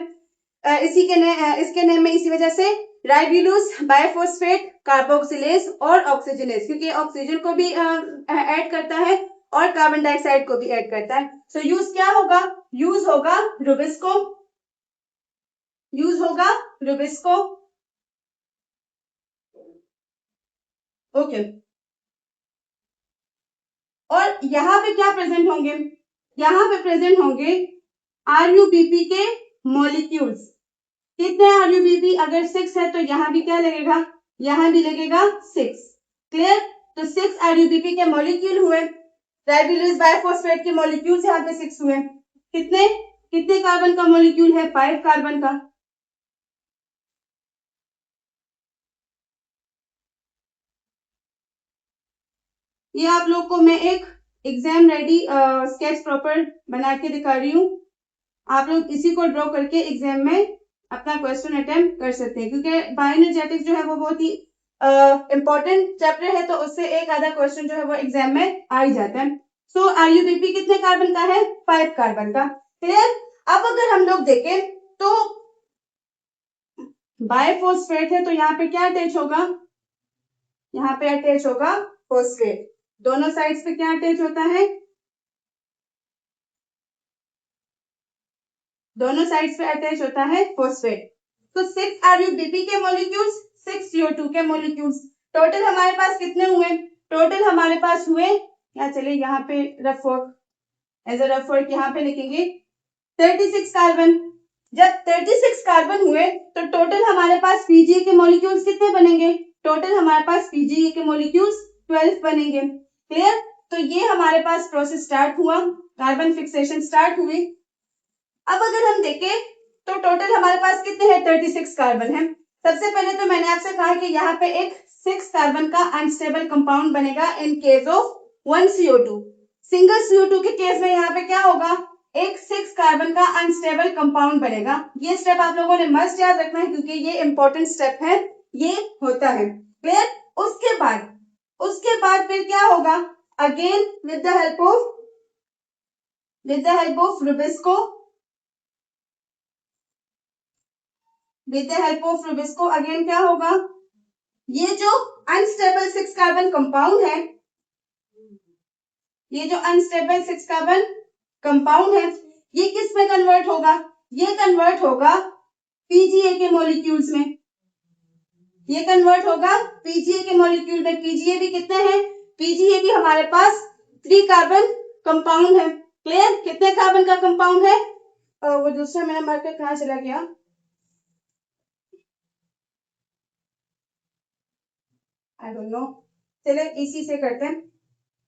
इसके नेम में इसी वजह से राइबोलोज, बाइफॉस्फेट, कार्बोक्सिलेज और ऑक्सीजनेज, क्योंकि ऑक्सीजन को भी ऐड करता है और कार्बन डाइऑक्साइड को भी ऐड करता है। सो यूज क्या होगा, यूज होगा रुबिस्को, यूज होगा रुबिस्को, ओके। और यहाँ पे क्या प्रेजेंट होंगे, यहाँ पे प्रेजेंट होंगे RUBP के मॉलिक्यूल्स। कितने RUBP, अगर 6 है तो यहाँ भी क्या लगेगा, यहाँ भी लगेगा 6, क्लियर। तो 6 RUBP के मॉलिक्यूल हुए, राइबोलोज बाइफॉस्फेट के मॉलिक्यूल्स यहाँ पे 6 हुए। कितने कितने कार्बन का मॉलिक्यूल है, 5 कार्बन का। ये आप लोग को मैं एक एग्जाम रेडी स्केच प्रॉपर बना के दिखा रही हूँ, आप लोग इसी को ड्रॉ करके एग्जाम में अपना क्वेश्चन अटेम्प्ट कर सकते हैं, क्योंकि बायोएनर्जेटिक्स जो है वो बहुत ही इंपॉर्टेंट चैप्टर है, तो उससे एक आधा क्वेश्चन जो है वो एग्जाम में आ ही जाता है। सो RUBP कितने कार्बन का है, 5 कार्बन का, क्लियर। अब अगर हम लोग देखें तो बाइफॉस्फेट है तो यहाँ पे क्या अटैच होगा, यहाँ पे अटैच होगा फॉस्फेट। दोनों साइड्स पे क्या अटैच होता है, दोनों साइड्स पे अटैच होता है फॉस्फेट। तो 6 RUBP के मॉलिक्यूल्स, 6 CO2 के मॉलिक्यूल्स, टोटल हमारे पास कितने हुए, टोटल हमारे पास हुए, या चलिए यहाँ पे rough work, as a rough work यहाँ पे लिखेंगे 36 कार्बन। जब 36 कार्बन हुए तो टोटल हमारे पास PGA के मॉलिक्यूल्स कितने बनेंगे, टोटल हमारे पास PGA के मॉलिक्यूल्स 12 बनेंगे, क्लियर। तो ये हमारे पास प्रोसेस स्टार्ट हुआ, कार्बन फिक्सेशन स्टार्ट हुई। अब अगर हम देखें तो टोटल हमारे पास कितने हैं, 36 कार्बन है। सबसे पहले तो मैंने आपसे कहा कि यहाँ पे एक 6 कार्बन का अनस्टेबल कंपाउंड बनेगा in case of 1 CO2। Single CO2 के केस में यहाँ पे क्या होगा, एक 6 कार्बन का अनस्टेबल कंपाउंड बनेगा। ये स्टेप आप लोगों ने मस्ट याद रखना है क्योंकि ये इंपॉर्टेंट स्टेप है, ये होता है, क्लियर। उसके बाद फिर क्या होगा, again with the help of Rubisco, with the help of Rubisco again क्या होगा, ये जो अनस्टेबल 6 कार्बन कंपाउंड है, ये जो अनस्टेबल 6 कार्बन कंपाउंड है, ये किस में कन्वर्ट होगा? ये कन्वर्ट होगा पीजीए के मॉलिक्यूल्स में। ये कन्वर्ट होगा पीजीए के मॉलिक्यूल में। पीजीए भी कितने हैं? पीजीए भी हमारे पास 3 कार्बन कंपाउंड है। क्लियर? कितने कार्बन का कंपाउंड है? वो दूसरा मेरा मार्कर कहाँ चला गया? I don't know. चलिए इसी से करते हैं।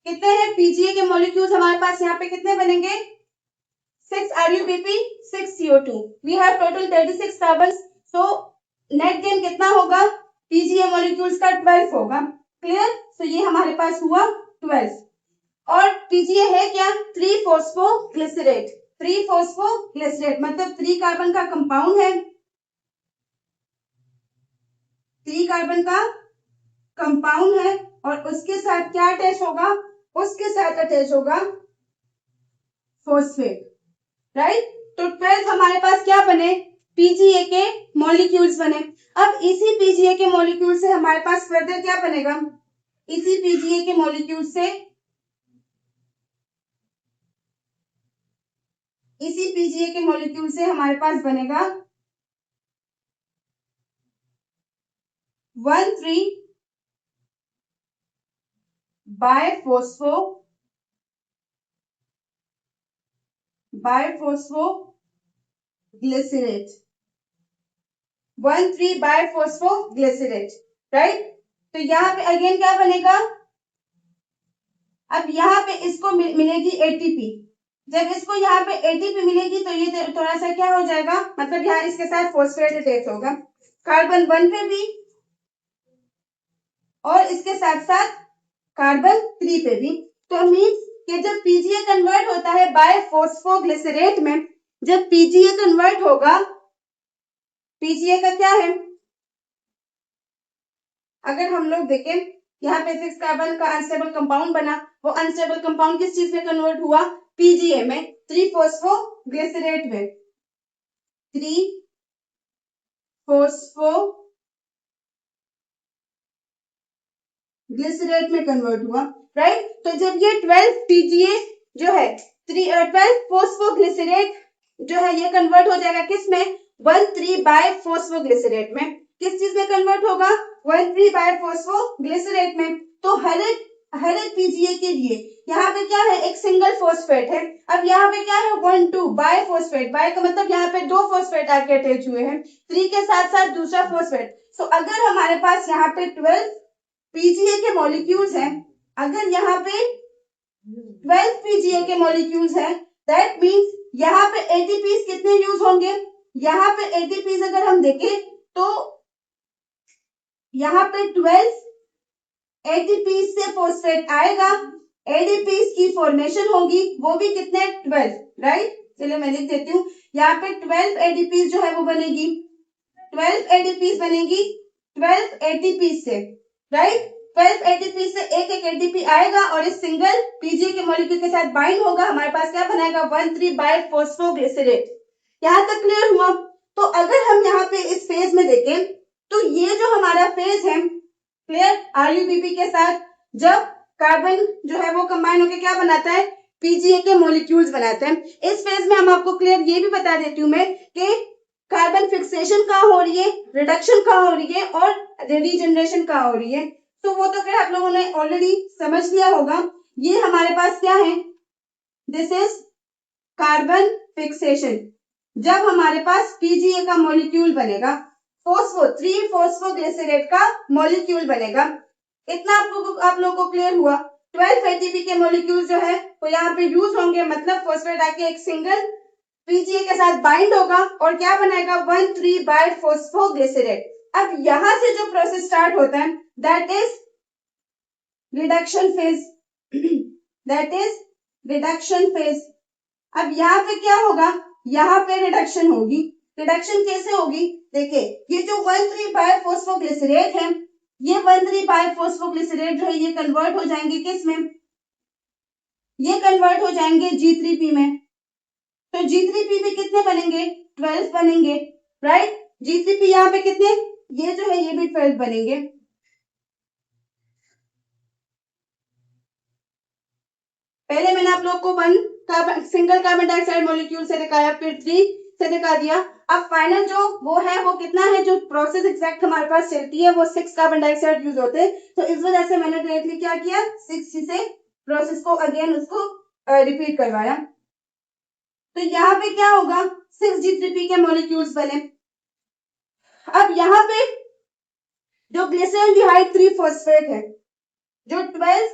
कितने हैं पीजीए के मॉलिक्यूल्स हमारे पास? यहाँ पे कितने बनेंगे? 6 RuPp 6 CO2। We have total 36 carbon. So net gain कितना होगा? पीजीए मॉलिक्यूल्स का 12 होगा। क्लियर? सो ये हमारे पास हुआ 12। और पीजीए है क्या? 3 फॉस्फोग्लिसरेट। 3 फॉस्फोग्लिसरेट मतलब 3 कार्बन का कंपाउंड है। 3 कार्बन का कंपाउंड है और उसके साथ क्या अटैच होगा? उसके साथ अटैच होगा फॉस्फेट। राइट? तो 12 हमारे पास क्या बने? पीजीए के मॉलिक्यूल्स बने। अब इसी पीजीए के मॉलिक्यूल से हमारे पास फर्दर क्या बनेगा? इसी पीजीए के मॉलिक्यूल से हमारे पास बनेगा 1,3 बायफॉस्फोग्लिसरेट। 1,3 बायफॉस्फोग्लिसरेट। राइट? तो यहाँ पे अगेन क्या बनेगा? अब यहाँ पे इसको मिलेगी एटीपी। जब इसको यहाँ पे एटीपी मिलेगी तो ये थोड़ा सा क्या हो जाएगा? मतलब यहाँ इसके साथ फॉस्फेट अटैच होगा कार्बन 1 पे भी और इसके साथ साथ कार्बन 3 पे भी। तो मीन्स कि जब पीजीए कन्वर्ट होता है बायफॉस्फोग्लिसरेट में, जब पीजीए कन्वर्ट होगा, पीजीए का क्या है? अगर हम लोग देखें यहाँ पे 6 कार्बन का अनस्टेबल कंपाउंड बना, वो अनस्टेबल कंपाउंड किस चीज में कन्वर्ट हुआ? पीजीए में, 3 फॉस्फोग्लिसरेट में। 3 फॉस्फोग्लिसरेट में कन्वर्ट हुआ। राइट? तो जब ये 12 पीजीए जो है 12 फॉस्फोग्लिसरेट जो है ये कन्वर्ट हो जाएगा किस में? 1,3 बायफॉस्फोग्लिसरेट में। किस चीज में कन्वर्ट होगा? 1,3 बायफॉस्फोग्लिसरेट में। तो हर एक पीजीए के लिए यहाँ पे क्या है? एक सिंगल फॉस्फेट है। अब यहाँ पे क्या है? 1,2 बायफॉस्फेट। बाय का मतलब यहाँ पे 2 फॉस्फेट आके अटैच हुए हैं, 3 के साथ साथ दूसरा फॉस्फेट। सो अगर हमारे पास यहाँ पे 12 पीजीए के मॉलिक्यूल्स हैं, अगर यहाँ पे 12 पीजीए के मॉलिक्यूल्स हैं, दैट मींस यहाँ पे एटीपीज कितने यूज होंगे? यहाँ पे एटीपीज अगर हम देखें तो यहाँ पे 12 एटीपीज से फॉस्फेट आएगा, एडीपीज की फॉर्मेशन होगी, वो भी कितने? 12। राइट? चलिए मैं लिख देती हूँ। यहाँ पे 12 एडीपीज जो है वो बनेगी, 12 एडीपीज बनेगी 12 एटीपीज से। राइट? 12 एटीपी से एक एटीपी आएगा और इस सिंगल पीजीए के मॉलिक्यूल के साथ बाइंड होगा। हमारे पास क्या बनाएगा? 1,3 बायफॉस्फोग्लिसरेट। यहाँ तक क्लियर हुआ? तो अगर हम यहाँ पे इस फेज में देखें तो ये जो हमारा फेज है, क्लियर, आरयूबीपी के साथ जब कार्बन जो है वो कंबाइन होकर क्या बनाता है? पीजीए के मॉलिक्यूल्स बनाते हैं। इस फेज में हम आपको क्लियर ये भी बता देती हूँ मैं कि कार्बन फिक्सेशन कहाँ हो रही है, रिडक्शन कहाँ हो रही है और रीजनरेशन कहाँ हो रही है। तो वो तो फिर आप लोगों ने ऑलरेडी समझ लिया होगा। ये हमारे पास क्या है? This is carbon fixation. जब हमारे पास पीजीए का मॉलिक्यूल बनेगा, 3 फॉस्फोग्लिसरेट का मॉलिक्यूल बनेगा। इतना आप लोगों को क्लियर हुआ? 12 एटीपी के मॉलिक्यूल जो है वो यहाँ पे यूज होंगे, मतलब फॉस्फेट आके एक सिंगल पीजीए के साथ बाइंड होगा और क्या बनाएगा? 1,3 बायफॉस्फोग्लिसरेट। अब यहां से जो प्रोसेस स्टार्ट होता है that is reduction phase. That is reduction phase. अब यहाँ पे क्या होगा? यहाँ पे रिडक्शन होगी। रिडक्शन कैसे होगी? देखिए ये जो 1,3 बायफॉस्फोग्लिसरेट है, ये 1,3 बायफॉस्फोग्लिसरेट जो है ये कन्वर्ट हो जाएंगे किस में? ये कन्वर्ट हो जाएंगे G3P में। तो G3P में कितने बनेंगे? 12 बनेंगे। राइट? G3P यहाँ पे कितने? ये जो है ये भी 12 बनेंगे। पहले मैंने आप लोग को सिंगल कार्बन डाइऑक्साइड मॉलिक्यूल से दिखाया, फिर 3 से दिखा दिया। अब फाइनल जो वो है वो कितना है, जो प्रोसेस एग्जैक्ट हमारे पास चलती है वो 6 कार्बन डाइऑक्साइड यूज होते हैं। तो इस वजह से मैंने डायरेक्टली क्या किया, 6 से प्रोसेस को अगेन उसको रिपीट करवाया। तो यहाँ पे क्या होगा, 6G3P के मॉलिक्यूल्स बने। अब यहाँ पे जो ग्लिसरॉल्डिहाइड 3 फॉस्फेट है, जो 12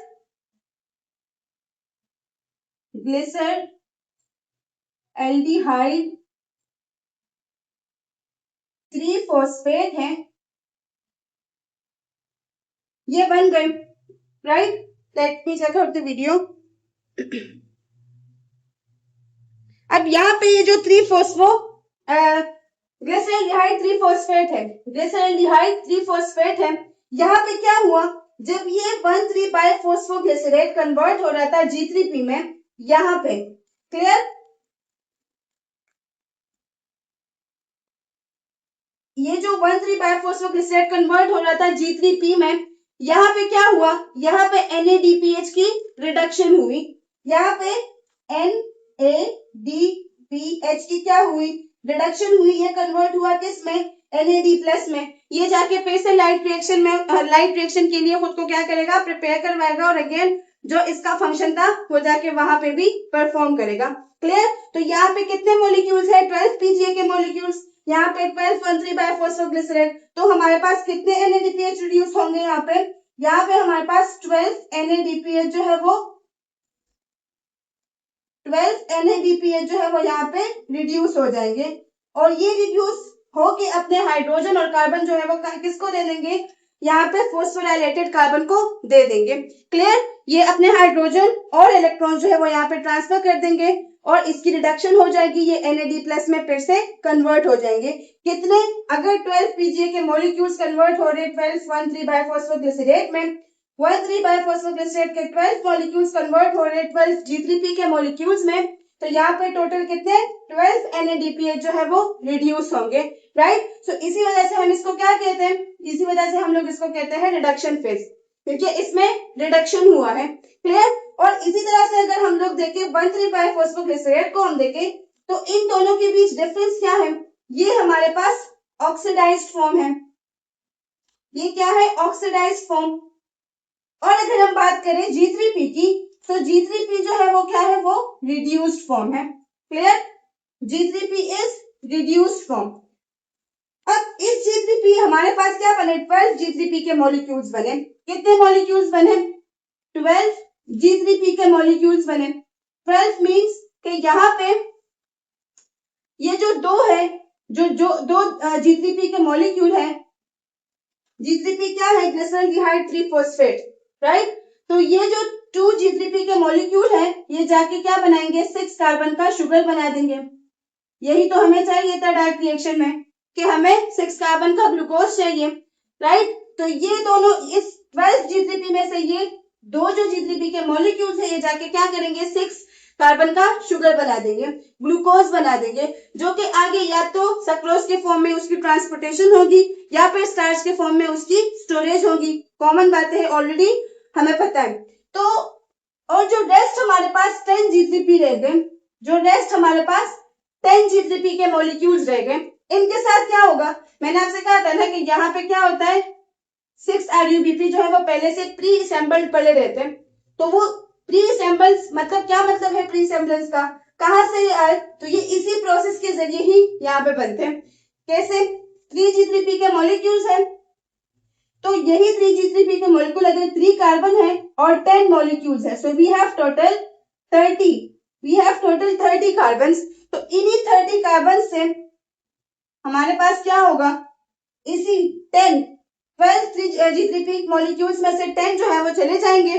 ग्लिसरॉल्डिहाइड 3 फॉस्फेट है, ये बन गए, right. Let me check out the video. अब यहाँ पे ये जो 3 ग्लिसरॉल्डिहाइड 3 फॉस्फेट है, ग्लिसरॉल्डिहाइड 3 फॉस्फेट है, यहाँ पे क्या हुआ, जब ये 1,3 बाइफॉस्फोग्लिसरेट कन्वर्ट हो रहा था G3P में, यहाँ पे क्लियर, ये जो 1,3 बाइफॉस्फोग्लिसरेट कन्वर्ट हो रहा था G3P में, यहाँ पे क्या हुआ, यहाँ पे NADPH की रिडक्शन हुई, यहाँ पे NADPH की क्या हुई, रिडक्शन हुई, ये कन्वर्ट हुआ किसमें, NAD+ में। ये जाके फिर से लाइट रिएक्शन के लिए खुद को क्या करेगा, प्रिपेयर करवाएगा, और अगेन जो इसका फंक्शन था वो जाके वहां पे भी परफॉर्म करेगा। क्लियर। तो यहाँ पे कितने मॉलिक्यूल्स है, 12 PGA के मॉलिक्यूल्स, यहाँ पे 12 1,3 बाइफॉस्फोग्लिसरेट, तो हमारे पास कितने NADPH रिड्यूस होंगे, यहाँ पे हमारे पास 12 NADPH जो है वो 12 NADPH जो है वो यहाँ पे रिड्यूस हो जाएंगे, और ये रिड्यूस होके अपने हाइड्रोजन और कार्बन जो है वो किसको दे देंगे, यहाँ पे फॉस्फोराइलेटेड कार्बन को दे देंगे। क्लियर। ये अपने हाइड्रोजन और इलेक्ट्रॉन जो है वो यहाँ पे ट्रांसफर कर देंगे, और इसकी रिडक्शन हो जाएगी, ये NAD+ में फिर से कन्वर्ट हो जाएंगे। कितने, अगर 12 PGA के मॉलिक्यूल्स कन्वर्ट हो रहे 12 1,3 बाइफॉस्फोग्लिसरेट में, 1,3 बाइफॉस्फोग्लिसरेट के 12 मॉलिक्यूल्स कन्वर्ट हो रहे 12 G3P के मॉलिक्यूल्स में, तो यहाँ पे टोटल कितने 12 NADPH जो है वो रिड्यूस होंगे, राइट। सो इसी वजह से हम इसको क्या कहते हैं, इसी वजह से हम लोग इसको कहते हैं रिडक्शन फेज, क्योंकि इसमें रिडक्शन हुआ है। क्लियर। और इसी तरह से अगर हम लोग देखें 1,3 बाइफॉस्फोग्लिसरेट को हम देखें, तो इन दोनों के बीच डिफरेंस क्या है, ये हमारे पास ऑक्सीडाइज्ड फॉर्म है, ये क्या है, ऑक्सीडाइज्ड फॉर्म। और अगर हम बात करें G3P की, तो G3P जो है वो क्या है, वो रिड्यूस्ड फॉर्म है। Clear. G3P is reduced form. अब इस G3P हमारे पास क्या बने, 12 G3P के मॉलिक्यूल्स बने। कितने मॉलिक्यूल्स बने, 12 G3P के मॉलिक्यूल्स बने। 12 मींस कि यहाँ पे ये जो दो है, जो दो G3P के मॉलिक्यूल है, G3P क्या है, ग्लिसरॉल्डिहाइड 3 फॉस्फेट, राइट। तो ये जो 2 G3P के मॉलिक्यूल है, ये जाके क्या बनाएंगे, 6 कार्बन का शुगर बना देंगे। यही तो हमें चाहिए था डायरेक्ट रिएक्शन में, कि हमें 6 कार्बन का ग्लूकोज चाहिए, राइट। तो ये दोनों इस 12 G3P में से ये दो जो G3P के मॉलिक्यूल्स है, ये जाके क्या करेंगे, 6 कार्बन का शुगर बना देंगे, ग्लूकोज बना देंगे, जो कि आगे या तो सक्रोज के फॉर्म में उसकी ट्रांसपोर्टेशन होगी, या फिर स्टार्च के फॉर्म में उसकी स्टोरेज होगी। कॉमन बातें है, ऑलरेडी हमें पता है। तो और जो रेस्ट हमारे पास 10 G3P रह गए, जो रेस्ट हमारे पास 10 G3P के मॉलिक्यूल्स रह गए, इनके साथ क्या होगा, मैंने आपसे कहा था ना कि यहाँ पे क्या होता है, 6 RUBP जो है वो पहले से प्री असेंबल्ड पड़े रहते हैं। तो वो प्री असेंबल्ड मतलब क्या मतलब है, प्री असेंबल्ड का कहां से ये आए, तो ये इसी प्रोसेस के जरिए ही यहाँ पे बनते हैं। कैसे, 3 G3P के मॉलिक्यूल्स है, तो यही 3 G3P के मॉलिक्यूल अगर 3 कार्बन है और 10 मॉलिक्यूल्स है, so we have total 30 carbons. तो इन्हीं 30 कार्बन से हमारे पास क्या होगा, इसी 12 G3P मॉलिक्यूल्स में से 10 जो है वो चले जाएंगे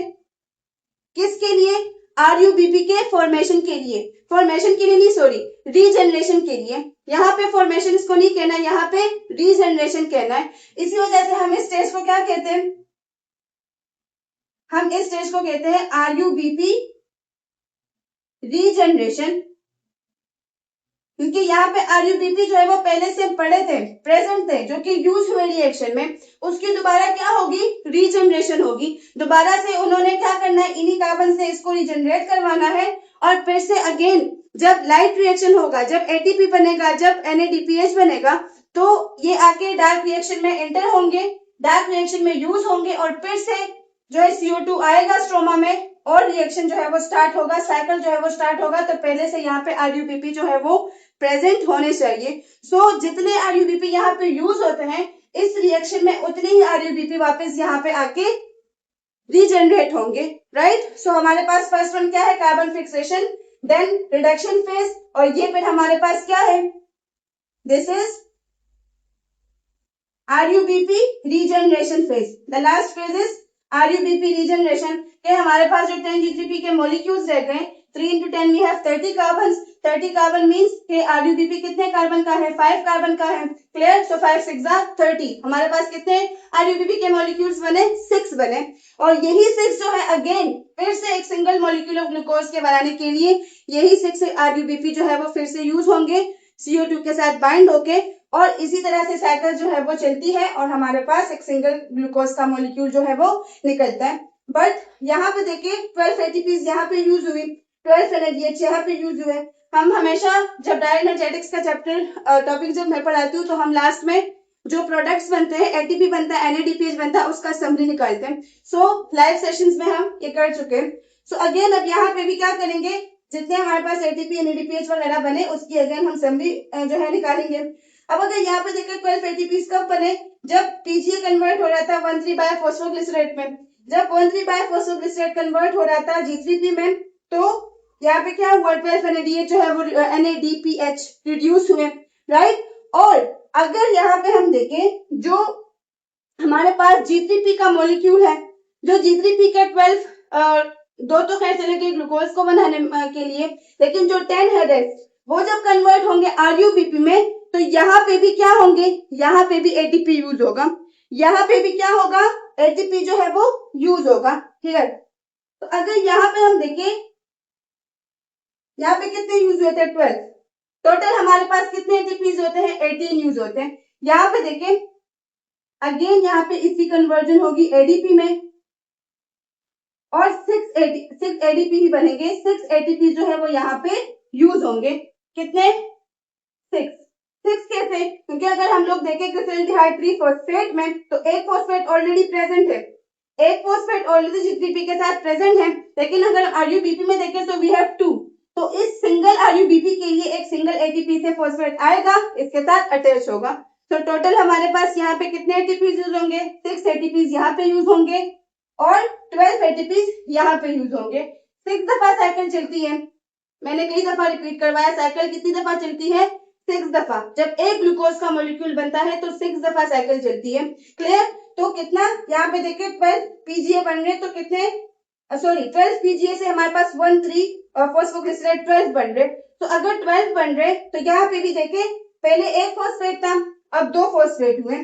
किसके लिए, RUBP के फॉर्मेशन के लिए, रीजनरेशन के लिए। यहाँ पे फॉर्मेशन इसको नहीं कहना है, यहाँ पे रीजनरेशन कहना है। इसी वजह से हम इस स्टेज को क्या कहते हैं, हम इस स्टेज को कहते हैं RUBP रीजनरेशन, क्योंकि यहाँ पे आरयूबीपी जो है वो पहले से पढ़े थे, प्रेजेंट थे, जो कि यूज हुए रिएक्शन में, उसकी दोबारा क्या होगी, रीजनरेशन होगी। दोबारा से उन्होंने क्या करना है, इन्हीं कार्बन से इसको रीजनरेट करवाना है और फिर से अगेन जब लाइट रिएक्शन होगा, जब एटीपी बनेगा, जब NADPH बनेगा, तो ये आके डार्क रिएक्शन में एंटर होंगे, डार्क रिएक्शन में यूज होंगे और फिर से जो है CO2 आएगा स्ट्रोमा में और रिएक्शन जो है वो स्टार्ट होगा, साइकिल जो है वो स्टार्ट होगा। तो पहले से यहाँ पे आरयूबीपी जो है वो प्रेजेंट होने चाहिए। सो जितने आरयूबीपी यहाँ पे यूज होते हैं इस रिएक्शन में, उतने ही आरयूबीपी वापस यहाँ पे आके रीजनरेट होंगे, राइट। सो हमारे पास फर्स्ट वन क्या है, carbon fixation, then reduction phase, और ये फिर हमारे पास क्या है, this is RUBP regeneration phase. The last phase is RUBP regeneration. के हमारे पास जो 10G3P के molecules रह गए, 3 into 10 we have 30 carbons. 30 carbon means के RUBP कितने कार्बन का है, 5 कार्बन का है, क्लियर। सो 5 6 30, हमारे पास कितने RUBP के molecules बने, 6 बने। और यही 6 जो है अगेन फिर से एक सिंगल मॉलिक्यूल ऑफ ग्लूकोज के बनाने के लिए यही 6 RUBP जो है वो फिर से यूज होंगे CO2 के साथ बाइंड होके, और इसी तरह से साइकिल जो है वो चलती है और हमारे पास एक सिंगल ग्लूकोज का मॉलिक्यूल जो है वो निकलता है। बट यहाँ पे देखिए 12 ATPs यहाँ पे यूज हुई, 12 NADH यहाँ पे यूज हुए। हम हमेशा जब डायनेजेटिक्स का चैप्टर टॉपिक जब मैं पढ़ाती हूँ तो हम लास्ट में जो प्रोडक्ट्स बनते हैं, ATP बनता है, NADPH बनता है, उसका समरी निकालते हैं। सो लाइव सेशंस में हम ये कर चुके हैं। सो अगेन अब यहाँ पे भी क्या करेंगे, जितने हमारे पास ATP NADPH वगैरह बने उसकी अगेन हम समरी जो है निकालेंगे। अब अगर यहाँ पे देखिए 12 ATPs कब बने, जब PGA कन्वर्ट हो रहा था 1,3-बायफॉस्फोग्लिसरेट में। जब 1,3-बायफॉस्फोग्लिसरेट कन्वर्ट हो रहा था G3P में, तो यहाँ पे क्या हुआ, 12 NADH जो है वो NADPH रिड्यूस हुए, राइट। और अगर यहाँ पे हम देखें जो हमारे पास G3P का मॉलिक्यूल है, जो G3P का 12 दो तो खैर चले गए ग्लूकोज को बनाने के लिए, लेकिन जो 10 है वो जब कन्वर्ट होंगे RUBP में, तो यहाँ पे भी क्या होंगे, यहाँ पे भी ATP यूज होगा, यहाँ पे भी क्या होगा, ATP जो है वो यूज होगा, ठीक है। तो अगर यहाँ पे हम देखें, यहाँ पे कितने यूज होते हैं, 12, टोटल हमारे पास कितने ATPs होते हैं, 18 यूज होते हैं। यहाँ पे देखें अगेन यहाँ पे इसकी कन्वर्जन होगी ADP में और 6 ADP ही बनेंगे, 6 ATP जो है वो यहाँ पे यूज होंगे, कितने, 6 कैसे, क्योंकि अगर हम लोग देखें ग्लिसरॉल्डिहाइड ट्रीफॉस्फेट में तो एक फॉस्फेट ऑलरेडी प्रेजेंट है, एक फॉस्फेट ऑलरेडी G3P के साथ प्रेजेंट है, लेकिन अगर RUBP में देखें तो वी हैव 2, तो इस सिंगल RUBP के लिए एक सिंगल ATP से फॉस्फेट आएगा, इसके साथ अटैच होगा। तो टोटल हमारे पास यहाँ पे कितने ATPs यूज होंगे, 6 ATPs यहाँ पे यूज होंगे और 12 ATPs यहाँ पे यूज होंगे। 6 दफा साइकिल चलती है, मैंने कई दफा रिपीट करवाया, साइकिल कितनी दफा चलती है, 6 दफा। जब एक ग्लूकोज का मॉलिक्यूल बनता है तो 6 दफा साइकिल चलती है, क्लियर। तो कितना यहाँ पे देखिए 12 PGA बन रहे, तो कितने, सॉरी 12 PGA से हमारे पास 1,3-फॉस्फोग्लिसरेट 12 बन रहे। तो अगर 12 बन रहे तो यहाँ पे भी देखे पहले एक फॉस्फेट था, अब 2 फॉस्फेट हुए,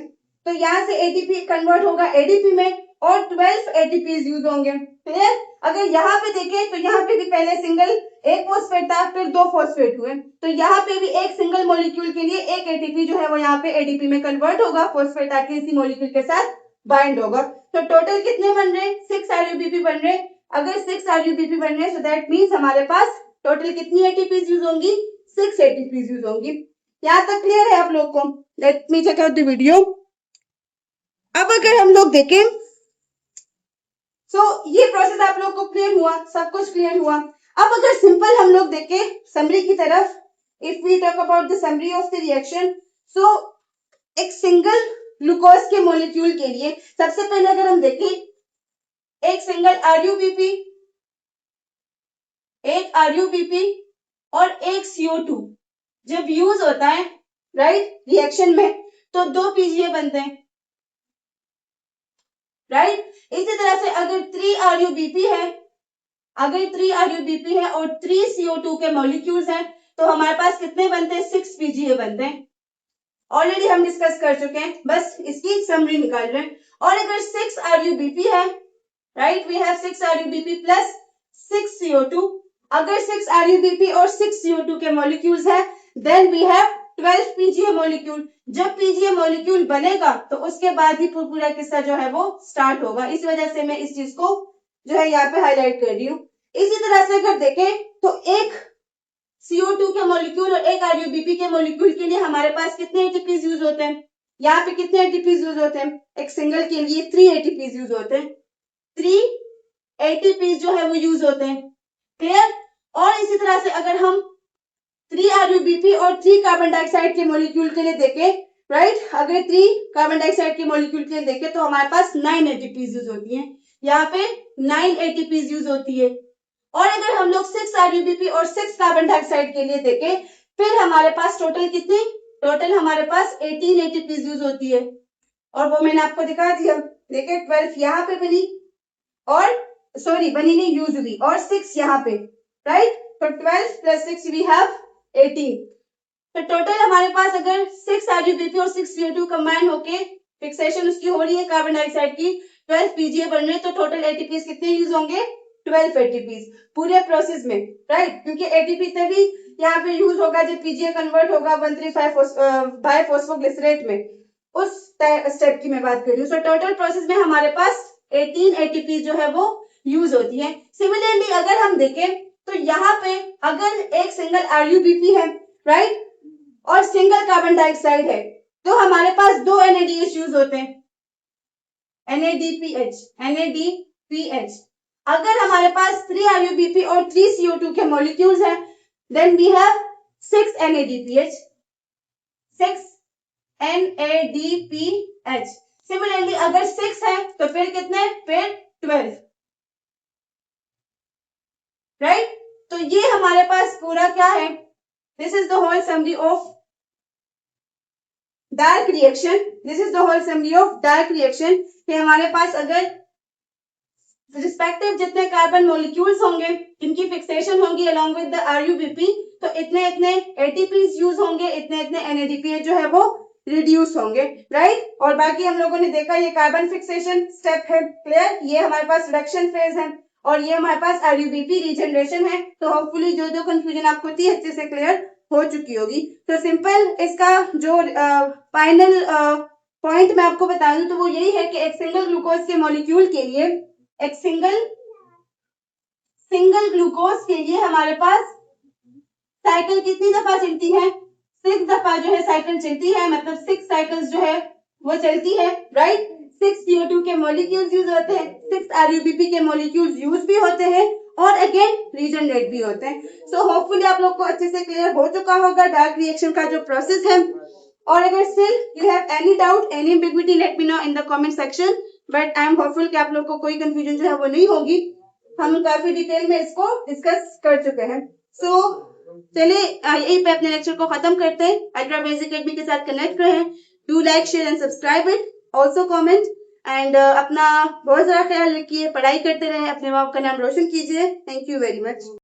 तो यहाँ से ATP कन्वर्ट होगा ADP में और 12 ATPs यूज होंगे, क्लियर। अगर यहाँ पे देखें तो यहाँ पे भी पहले सिंगल एक फॉस्फेट था, फिर 2 फॉस्फेट हुए, तो यहाँ पे भी एक सिंगल मॉलिक्यूल के लिए एक ATP जो है वो यहाँ पे ADP में कन्वर्ट होगा, फॉस्फेट आके इसी मॉलिक्यूल के साथ बाइंड होगा। तो टोटल कितने बन रहे, 6 RUBP बन रहे। अगर 6 RUBP बन रहे, सो दैट मीन्स हमारे पास टोटल कितनी ATPs यूज होंगी, 6 ATPs यूज होंगी। यहाँ तक क्लियर है आप लोग को? Let me check out the video. अब अगर हम लोग देखें, ये प्रोसेस आप लोग को क्लियर हुआ, सब कुछ क्लियर हुआ। अब अगर सिंपल हम लोग देखें समरी की तरफ, if we talk about the summary of the reaction, so एक सिंगल ग्लूकोज के मॉलिक्यूल के लिए सबसे पहले अगर हम देखें, एक सिंगल RUBP और एक CO2 जब यूज होता है, राइट, रिएक्शन में, तो 2 PGA बनते हैं, राइट। इसी तरह से अगर 3 RUBP है, अगर 3 RUBP है और 3 CO2 के मॉलिक्यूल्स हैं, तो हमारे पास कितने बनते हैं, 6 PGA बनते हैं। ऑलरेडी हम डिस्कस कर चुके हैं, बस इसकी समरी निकाल रहे हैं। और अगर 6 RUBP है, right, we have 6 RUBP plus 6 CO2। अगर 6 RUBP और 6 CO2 के मॉलिक्यूल्स है, then we have 12 PGA molecule. जब पीजीए मॉलिक्यूल बनेगा तो उसके बाद ही पूरा किस्सा जो है वो स्टार्ट होगा। इस वजह से मैं इस चीज को जो है यहाँ पे हाईलाइट कर रही हूँ। इसी तरह से अगर देखें तो एक CO2 के मॉलिक्यूल और एक RuBP के मॉलिक्यूल के लिए हमारे पास कितने एटीपीज यूज होते हैं? यहाँ पे कितने एटीपीज यूज होते हैं? एक सिंगल के लिए 3 एटीपीज यूज होते हैं। 3 एटीपीज जो है वो यूज होते हैं। क्लियर? और इसी तरह से अगर हम 3 RuBP और 3 कार्बन डाइऑक्साइड के मॉलिक्यूल के लिए देखें, राइट, अगर 3 कार्बन डाइऑक्साइड के मॉलिक्यूल के लिए देखें तो हमारे पास 9 एटीपीज यूज होती हैं। यहाँ पे 9 एटीपीज यूज होती है। और अगर हम लोग 6 RuBP और 6 कार्बन डाइऑक्साइड के लिए देखें, फिर हमारे पास टोटल हमारे पास 18 एटीपीज यूज होती है। और वो मैंने आपको दिखा दिया। देखिए 12 यहाँ पे बनी और सॉरी बनी नहीं, यूज हुई, और 6 यहाँ पे, राइट। तो 12 प्लस 6 वी हैव 18। तो टोटल हमारे पास अगर 6 RuBP और 6 CO2 कंबाइन होके फिक्सेशन उसकी हो रही है कार्बन डाइऑक्साइड की, 12 पीजीए बन रहे, तो टोटल एटीपीज कितने यूज होंगे? 12 एटीपीज पूरे प्रोसेस में, राइट। क्योंकि एटीपी तभी यहाँ पे यूज होगा जब पीजीए कन्वर्ट होगा 135 बाइफॉस्फोग्लिसरेट में। उस स्टेप की मैं बात कर रही हूँ। सो टोटल प्रोसेस में हमारे पास 18 एटीपी जो है वो यूज होती है। सिमिलरली अगर हम देखें तो यहाँ पे अगर एक सिंगल RuBP है, राइट, और सिंगल कार्बन डाइऑक्साइड है, तो हमारे पास 2 NADH यूज होते हैं, NADPH। अगर हमारे पास 3 RuBP और 3 CO2 के मॉलिक्यूल्स हैं, then we have 6 NADPH, 6 NADPH। Similarly अगर 6 है तो फिर कितने? फिर 12, राइट। तो ये हमारे पास पूरा क्या है? This is the whole summary of dark reaction. This is the whole summary of dark reaction कि हमारे पास अगर रिस्पेक्टिव जितने कार्बन मॉलिक्यूल्स होंगे जिनकी फिक्सेशन होगी अलोंग विद द RuBP, तो इतने इतने एटीपीज यूज होंगे, इतने इतने NADPH जो है वो रिड्यूस होंगे, राइट। और बाकी हम लोगों ने देखा ये कार्बन फिक्सेशन स्टेप है, क्लियर। ये हमारे पास रिडक्शन फेज है और ये हमारे पास RuBP रीजनरेशन है। तो होपफुली जो जो कंफ्यूजन आपको थी अच्छे से क्लियर हो चुकी होगी। तो सिंपल इसका जो फाइनल पॉइंट मैं आपको बता दूं तो वो यही है कि एक सिंगल ग्लूकोज के मॉलिक्यूल के लिए, एक सिंगल ग्लूकोज के लिए हमारे पास साइकिल कितनी दफा चलती है? 6 दफा जो है साइकिल चलती है, मतलब 6 साइकिल्स जो है वो चलती है, राइट। 6 CO2 के मॉलिक्यूल्स यूज होते हैं, 6 RuBP के मॉलिक्यूल्स यूज भी होते हैं और अगेन रीजनरेट भी होते हैं। सो होपफुली आप लोग को अच्छे से क्लियर हो चुका होगा डार्क रिएक्शन का जो प्रोसेस है। और अगर still you have any doubt, any ambiguity, let me know in the comment section. But I am hopeful कि आप लोग को कोई कंफ्यूजन जो है वो नहीं होगी। हम काफी डिटेल में इसको डिस्कस कर चुके हैं। सो चलिए यहीं पे अपने लेक्चर को खत्म करते हैं। अल्ट्रा बेस एकेडमी के साथ कनेक्ट रहें। Do like, share and subscribe it, also comment and अपना बहुत सारा ख्याल रखिए, पढ़ाई करते रहें, अपने माँ बाप का नाम रोशन कीजिए। Thank you very much.